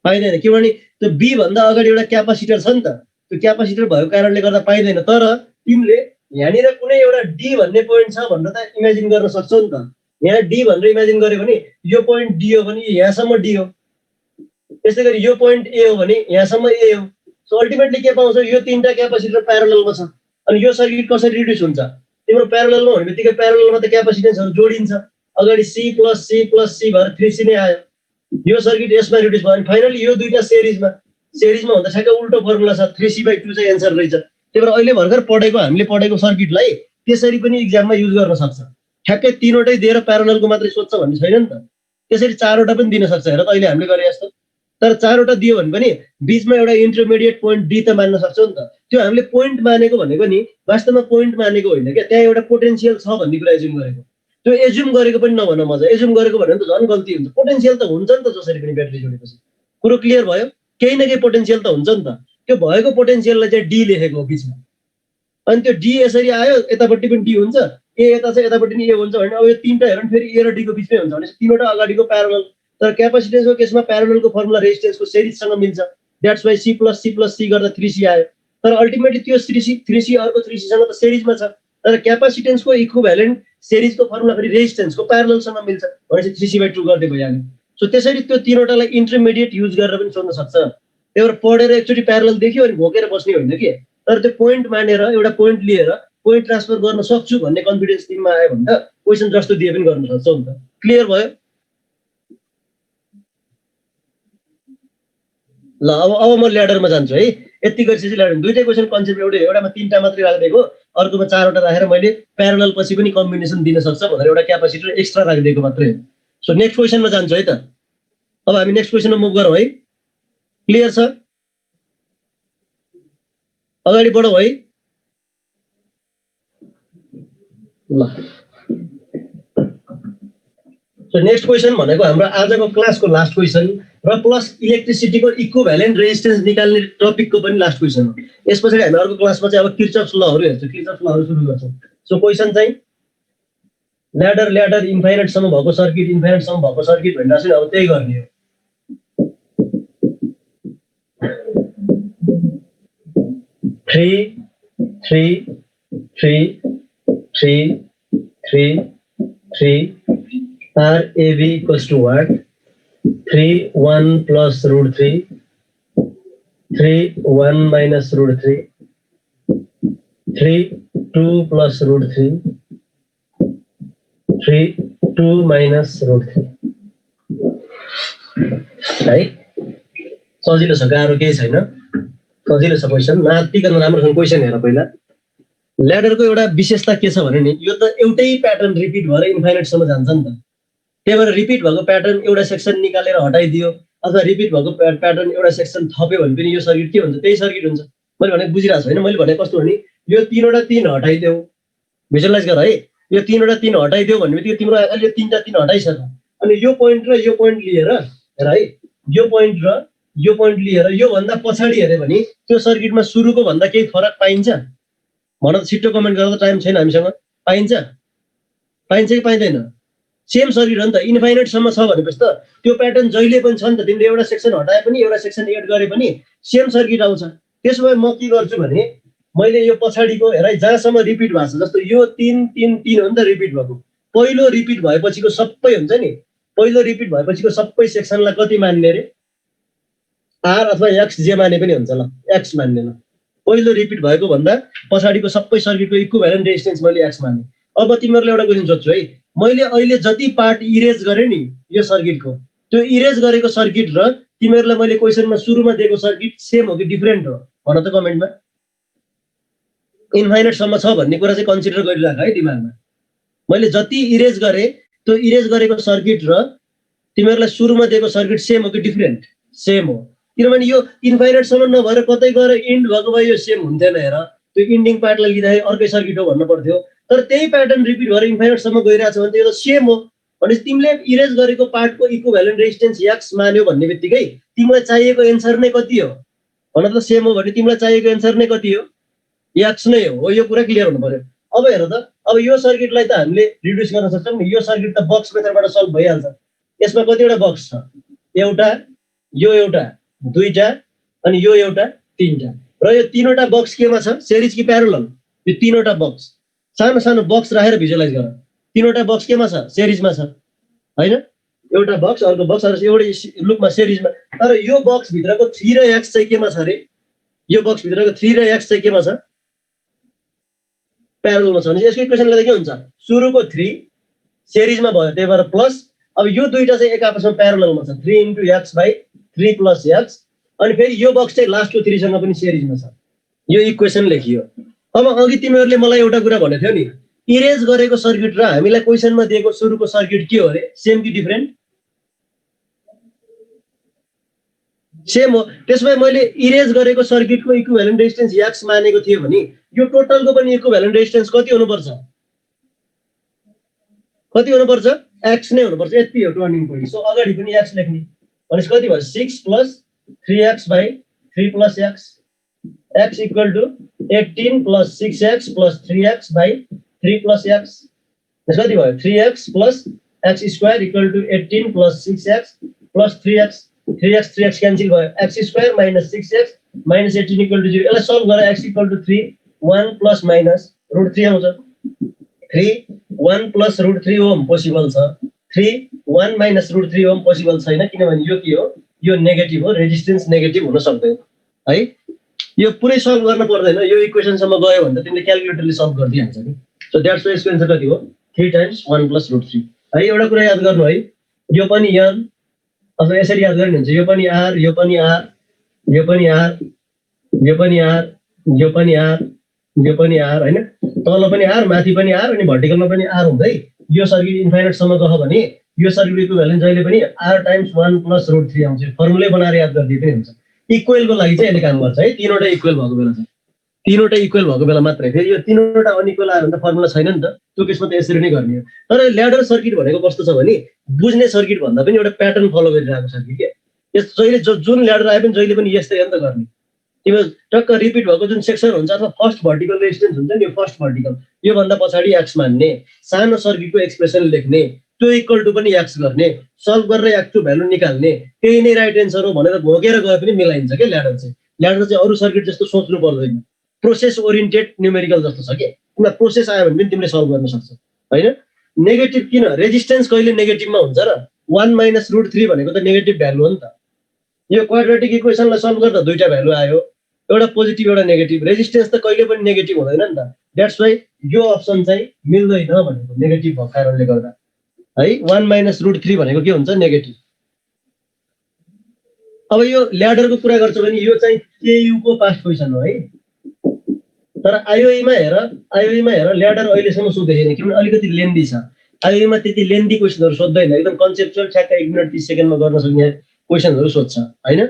पाइँदैन, किनभने त्यो बी भन्दा अगाडि एउटा क्यापेसिटर छ नि त, त्यो क्यापेसिटर भएको कारणले गर्दा पाइँदैन। तर तिमीले यहाँनिर कुनै एउटा डी भन्ने पोइन्ट छ भनेर त इमेजिन गर्न सक्छौ नि त। यहाँ डी भनेर इमेजिन गर्यो भने यो पोइन्ट डी हो भने यहाँसम्म डी हो, त्यस्तै गरी यो पोइन्ट ए हो भने यहाँसम्म ए हो। सो अल्टिमेटली के पाउँछौ, यो तीनटा क्यापेसिटर प्यारललमा छ। अनि यो सर्किट कसरी रिड्युस हुन्छ? तिम्रो प्यारललमा हुने बित्तिकै प्यारललमा त क्यापेसिटेन्सहरू जोडिन्छ, अगाडि सी प्लस सी भएर 3C नै आयो। यो सर्किट यसमा रिड्युस भयो भने फाइनली यो दुईटा सेरिजमा भन्दा ठ्याक्कै उल्टो फर्मुला छ, 3C/2 चाहिँ एन्सर रहेछ। त्यही भएर अहिले भर्खर हामीले पढेको सर्किटलाई त्यसरी पनि इक्जाममा युज गर्न सक्छ। ठ्याक्कै तीनवटै दिएर प्यारललको मात्रै सोध्छ भन्ने छैन नि त, त्यसरी 4वटा पनि दिन सक्छ हेर त अहिले हामीले गरे जस्तो। तर 4वटा दियो भने पनि बिचमा एउटा इन्टरमिडिएट पोइन्ट डी त मान्न सक्छौ नि त। त्यो हामीले पोइन्ट मानेको भनेको नि वास्तवमा पोइन्ट मानेको होइन क्या, त्यहाँ एउटा पोटेन्सियल छ भन्ने कुरा एज्युम गरेको। त्यो एज्युम गरेको पनि नभन मजा, एज्युम गरेको भन्यो भने त झन् गल्ती हुन्छ। पोटेन्सियल त हुन्छ नि त जसरी पनि ब्याट्री जोडेपछि। कुरो क्लियर भयो? केही न केही पोटेन्सियल त हुन्छ नि त। त्यो भएको पोटेन्सियललाई चाहिँ डी लेखेको हो बिचमा, अनि त्यो डी यसरी आयो, यतापट्टि पनि डी हुन्छ, ए यता छ यतापट्टि नि ए हुन्छ भने अब यो तीनटा हेरौँ फेरि ए र डीको बिचमै हुन्छ भने तीनवटा अगाडिको प्यारलल। तर क्यापेसिटेन्सको केसमा प्यारललको फर्मुला रेजिस्टेन्सको सिरिजसँग मिल्छ, that's why C plus C गर्दा 3C आयो। तर अल्टिमेटली त्यो 3C अर्को 3C सँग त सिरिजमा छ तर क्यापासिटेन्सको इक्विभ्यालेन्ट सिरिजको फर्मुला फेरि रेजिस्टेन्सको प्यारललसँग मिल्छ भनेपछि 3C/2 गर्दै भइहाल्यो सो त्यसरी त्यो तीनवटालाई इन्टरमिडिएट युज गरेर पनि सोध्न सक्छ त्यही भएर पढेर एकचोटि प्यारलल देख्यो अनि घोकेर बस्ने होइन के तर त्यो पोइन्ट मानेर एउटा पोइन्ट लिएर पोइन्ट ट्रान्सफर गर्न सक्छु भन्ने कन्फिडेन्स तिमीमा आयो भने त क्वेसन जस्तो दिए पनि गर्न सक्छौ नि त क्लियर भयो ल अब म ल्याडरमा जान्छु है यति गरिसकेपछि ल्याडर दुईटै क्वेसन कन्सेप्ट एउटामा 3टा मात्रै राखिदिएको अर्कोमा 4वटा राखेर मैले प्यारलल पछि पनि कम्बिनेसन दिन सक्छ भनेर एउटा क्यापासिटर एक्स्ट्रा राखिदिएको मात्रै सो नेक्स्ट क्वेसनमा जान्छु है त अब हामी नेक्स्ट क्वेसनमा मुभ गरौँ है क्लियर छ अगाडि बढौँ है ल सो नेक्स्ट क्वेसन भनेको हाम्रो आजको क्लासको लास्ट क्वेसन र प्लस इलेक्ट्रिसिटीको इक्विभ्यालेन्ट रेजिस्टेन्स निकाल्ने टपिकको पनि लास्ट क्वेसन हो यसपछि हामी अर्को क्लासमा चाहिँ अब किर्चफ्स लहरु हेर्छौँ किर्चफ्स लहरु सुरु गर्छौँ सो क्वेसन चाहिँ ल्याडर इन्फाइनाइट सम्म भएको सर्किट भनिरहेको छु अब त्यही गर्ने हो three RAB equals to what? 3 1 plus root 3 3 1 minus root 3 3 2 plus root 3 3 2 minus root 3 है सजिलो छ गाह्रो केही छैन सजिलो छ क्वेसन नातिकन राम्रोसँग क्वेसन हेर पहिला ल्याडरको एउटा विशेषता के छ भने नि यो त एउटै प्याटर्न रिपिट भएर इन्फाइनाइटसम्म जान्छ नि त त्यही भएर रिपिट भएको प्याटर्न एउटा सेक्सन निकालेर हटाइदियो अथवा रिपिट भएको प्याटर्न एउटा सेक्सन थप्यो भने पनि यो सर्किट के हुन्छ त्यही सर्किट हुन्छ मैले भनेको बुझिरहेको छु हैन मैले भने कस्तो भने यो 3 वटा 3 हटाइदेऊ भिजुअलाइज गर है यो 3 वटा 3 हटाइदेऊ भन्नेबित्तिकै तिम्रो आँखाले यो 3टा 3 हटाइसक्यो अनि यो पोइन्ट र यो पोइन्ट लिएर हेर है यो पोइन्ट र यो पोइन्ट लिएर यो भन्दा पछाडी हेरे भने त्यो सर्किटमा सुरुको भन्दा केही फरक पाइन्छ भन त छिटो कमेन्ट गर्न टाइम छैन हामीसँग पाइन्छ कि पाइदैन सेम सर्किट हो नि त इन्फाइनाइट सम्म छ भनेपछि त त्यो प्याटर्न जहिले पनि छ नि त तिमीले एउटा सेक्सन हटाए पनि एउटा सेक्सन एड गरे पनि सेम सर्किट आउँछ त्यसो भए म के गर्छु भने मैले यो पछाडीको हेर जहाँसम्म रिपिट भएको छ जस्तो यो 3 3 3 हो नि त रिपिट भएको पहिलो रिपिट भएपछिको सबै हुन्छ नि पहिलो रिपिट भएपछिको सबै सेक्सनलाई कति मान्ने रे आर अथवा एक्स जे माने पनि हुन्छ ल एक्स मान्ने ल पहिलो रिपिट भएको भन्दा पछाडीको सबै सर्किटको इक्विभ्यालेन्ट रेजिस्टेन्स मैले एक्स माने अब तिमीहरुले एउटा क्वेशन सोध्छु है मैले अहिले जति पार्ट इरेज गरे नि यो सर्किटको त्यो इरेज गरेको सर्किट र तिमीहरुलाई मैले क्वेशनमा सुरुमा दिएको सर्किट सेम हो कि डिफरेन्ट हो भन त कमेन्टमा इन्फाइनाइट सम्म छ भन्ने कुरा चाहिँ कन्सिडर गरिराख है दिमागमा मैले जति इरेज गरे त्यो इरेज गरेको सर्किट र तिमीहरुलाई सुरुमा दिएको सर्किट सेम हो कि डिफरेन्ट सेम हो किनभने यो इन्फाइनाइट सम्म नभएर कतै गएर इन्ड भएको भए यो सेम हुन्थेन हेर त्यो इन्डिङ पार्टलाई लिँदाखेरि अर्कै सर्किट हो भन्नु पर्थ्यो तर त्यही प्याटर्न रिपिट भएर इन्फाइनाइट सम्म गइरहेछ भने त्यो त सेम हो भनेपछि तिमीले इरेज गरेको पार्टको इक्विभ्यालेन्ट रेजिस्टेन्स एक्स मान्यो भन्नेबित्तिकै तिमीलाई चाहिएको एन्सर नै कति हो भन त सेम हो भने तिमीलाई चाहिएको एन्सर नै कति हो एक्स नै हो यो कुरा क्लियर हुनु पर्यो अब हेर त अब यो सर्किटलाई त हामीले रिड्युस गर्न सक्छौं नि यो सर्किट त बक्स मेथडबाट सल्भ भइहाल्छ यसमा कतिवटा बक्स छ एउटा दुईटा अनि यो एउटा तीनटा र यो तीनवटा बक्स केमा छ सिरिज कि प्यारलल यो तीनवटा बक्स सानो सानो बक्स राखेर भिजुअलाइज गर तीनवटा बक्स केमा छ सिरिजमा छ हैन एउटा बक्स अर्को बक्स एउटै लुपमा सिरिजमा तर यो बक्स भित्रको 3 र x चाहिँ केमा छ रे यो बक्स भित्रको 3 र x चाहिँ केमा छ प्यारललमा छ भने यसको इक्वेसन लेख्दा के हुन्छ सुरुको 3 सिरिजमा भयो त्यही भएर प्लस अब यो दुईटा चाहिँ एक आपसमा प्यारललमा छ 3 * x / 3 + x अनि फेरि यो बक्स चाहिँ लास्टको 3 सँग पनि सिरिजमा छ यो इक्वेसन लेखियो अब अघि तिमीहरुले मलाई एउटा कुरा भनेथ्यौ नि इरेज गरेको सर्किट र हामीलाई क्वेशनमा दिएको सुरुको सर्किट के हो रे सेम कि डिफरेन्ट सेम हो त्यसैले मैले इरेज गरेको सर्किटको इक्विभ्यालेन्ट रेजिस्टेन्स x मानेको थियो भने यो टोटलको पनि इक्विभ्यालेन्ट रेजिस्टेन्स कति हुनुपर्छ x नै हुनुपर्छ यति हो टर्निङ पोइन्ट सो अगाडि पनि x लेख्ने भनेपछि कति भयो 6 + 3x / 3 + x x = 18 + 6x + 3x / 3 + x कति भयो 3x + x² = 18 + 6x + 3x 3x 3x cancel भयो x² - 6x minus 18 equal to 0 यसलाई सल्भ गरेर x equal to 3 1 plus minus root 3 आउँछ 3 1 प्लस रुट 3 ओम पोसिबल छ 3 1 माइनस रुट 3 ओम पोसिबल छैन किनभने यो के हो यो नेगेटिभ हो रेजिस्टेन्स नेगेटिभ हुन सक्दैन है यो पुरै सल्भ गर्न पर्दैन यो इक्वेसनसम्म गयो भने त तिमीले क्याल्कुलेटरले सल्भ गरिदिइहाल्छ नि सो द्याट्स वाइ यसको एन्सर कति हो 3 टाइम्स 1 प्लस रुट 3 है एउटा कुरा याद गर्नु है यो पनि n अथवा यसरी याद गर्ने हुन्छ यो पनि r यो पनि r यो पनि r यो पनि r यो पनि r यो पनि r हैन तल पनि r माथि पनि r अनि भर्टिकलमा पनि r हुँदै यो सर्किट इन्फाइनाइट सम्म गयो भने यो सर्किट इक्विभ्यालेन्ट जहिले पनि r टाइम्स 1 प्लस रुट 3 आउँछ फर्मुलै बनाएर याद गरिदिए पनि हुन्छ इक्वलको लागि चाहिँ यसले काम गर्छ है तीनवटा इक्वल भएको बेला चाहिँ तीनवटा इक्वल भएको बेला मात्रै फेरि यो तीनवटा अनइक्वल आयो भने त फर्मुला छैन नि त त्यो केसमा त यसरी नै गर्ने हो तर ल्याडर सर्किट भनेको कस्तो छ भने बुझ्ने सर्किट भन्दा पनि एउटा प्याटर्न फलो गरिरहेको सर्किट के यस जहिले जुन ल्याडर आए पनि जहिले पनि यस्तै हो नि त गर्ने तिम्रो टक्क रिपिट भएको जुन सेक्सन हुन्छ अथवा फर्स्ट भर्टिकल रेजिस्टेन्स हुन्छ नि यो फर्स्ट भर्टिकल योभन्दा पछाडि एक्स मान्ने सानो सर्किटको एक्सप्रेसन लेख्ने त्यो इक्वल टु पनि एक्स गर्ने सल्भ गरेर एक्सको भ्यालु निकाल्ने त्यही नै राइट एन्सर हो भनेर भोगेर गए पनि मिलाइन्छ के ल्याडर चाहिँ अरू सर्किट जस्तो सोच्नु पर्दैन प्रोसेस ओरिएन्टेड न्युमेरिकल जस्तो छ के तिमीलाई प्रोसेस आयो भने पनि तिमीले सल्भ गर्न सक्छौ हैन नेगेटिभ किन रेजिस्टेन्स कहिले नेगेटिभमा हुन्छ र 1 माइनस रुट 3 भनेको त नेगेटिभ भ्यालु हो नि त यो क्वाड्रेटिक इक्वेसनलाई सल्भ गर्दा दुईटा भ्यालु आयो एउटा पोजिटिभ एउटा नेगेटिभ रेजिस्टेन्स त कहिले पनि नेगेटिभ हुँदैन नि त द्याट्स वाइ यो अप्सन चाहिँ मिल्दैन भनेको नेगेटिभ भएको कारणले गर्दा है 1 माइनस रुट 3 भनेको के हुन्छ नेगेटिभ अब यो ल्याडरको कुरा गर्छ भने यो चाहिँ केयु को पास्ट पोजिसन हो है तर आइओईमा हेर ल्याडर अहिलेसम्म सोधेको छैन किनभने अलिकति लेन्दी छ आइओईमा त्यति लेन्दी क्वेसनहरु सोध्दैन एकदम कन्सेप्चुअल ठ्याक्क 1 मिनेट 30 सेकेन्डमा गर्न सक्ने क्वेसनहरु सोध्छ हैन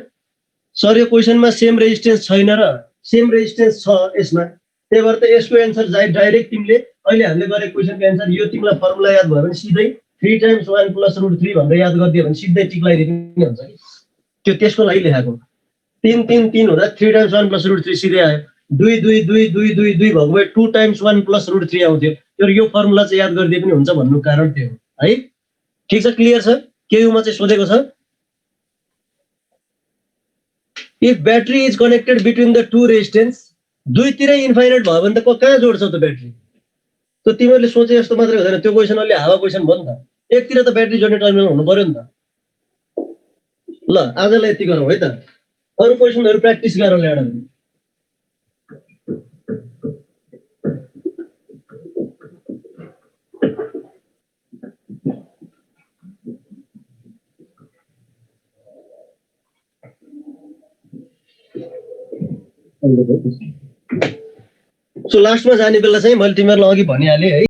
सर यो क्वेसनमा सेम रेजिस्टेन्स छैन र सेम रेजिस्टेन्स छ यसमा त्यही भएर त यसको एन्सर डाइरेक्ट तिमीले अहिले हामीले गरेको क्वेसनको एन्सर यो तिमीलाई फर्मुला याद भयो भने सिधै 3 टाइम्स 1 प्लस रुट 3 भनेर याद गरिदियो भने सिधै टिक लगाइदिनु हुन्छ कि त्यो त्यसको लागि लेखेको 3 3 3 हुँदा 3 टाइम्स 1 प्लस रुट 3 सिधै आयो 2 2 2 2 2 2 भएको भए 2 टाइम्स 1 प्लस रुट 3 आउँथ्यो तर यो फर्मुला चाहिँ याद गरिदिए पनि हुन्छ भन्नु कारण त्यो हो है ठीक छ क्लियर छ केयुमा चाहिँ सोधेको छ if battery is connected between the two resistance दुईतिरै इन्फाइनाइट भयो भने त कहाँ जोड्छौ त ब्याट्री त्यो तिमीहरूले सोचे जस्तो मात्रै हुँदैन त्यो क्वेसन अलि हावा क्वेसन भयो नि त एकतिर त ब्याट्री जोड्ने टर्मिनल हुनु पर्यो नि त ल आजलाई यति गरौँ है त अरु क्वेसनहरु प्र्याक्टिस गरौँ ल्याडर सो लास्टमा जाने बेला चाहिँ मैले तिमीहरूलाई अघि भनिहालेँ है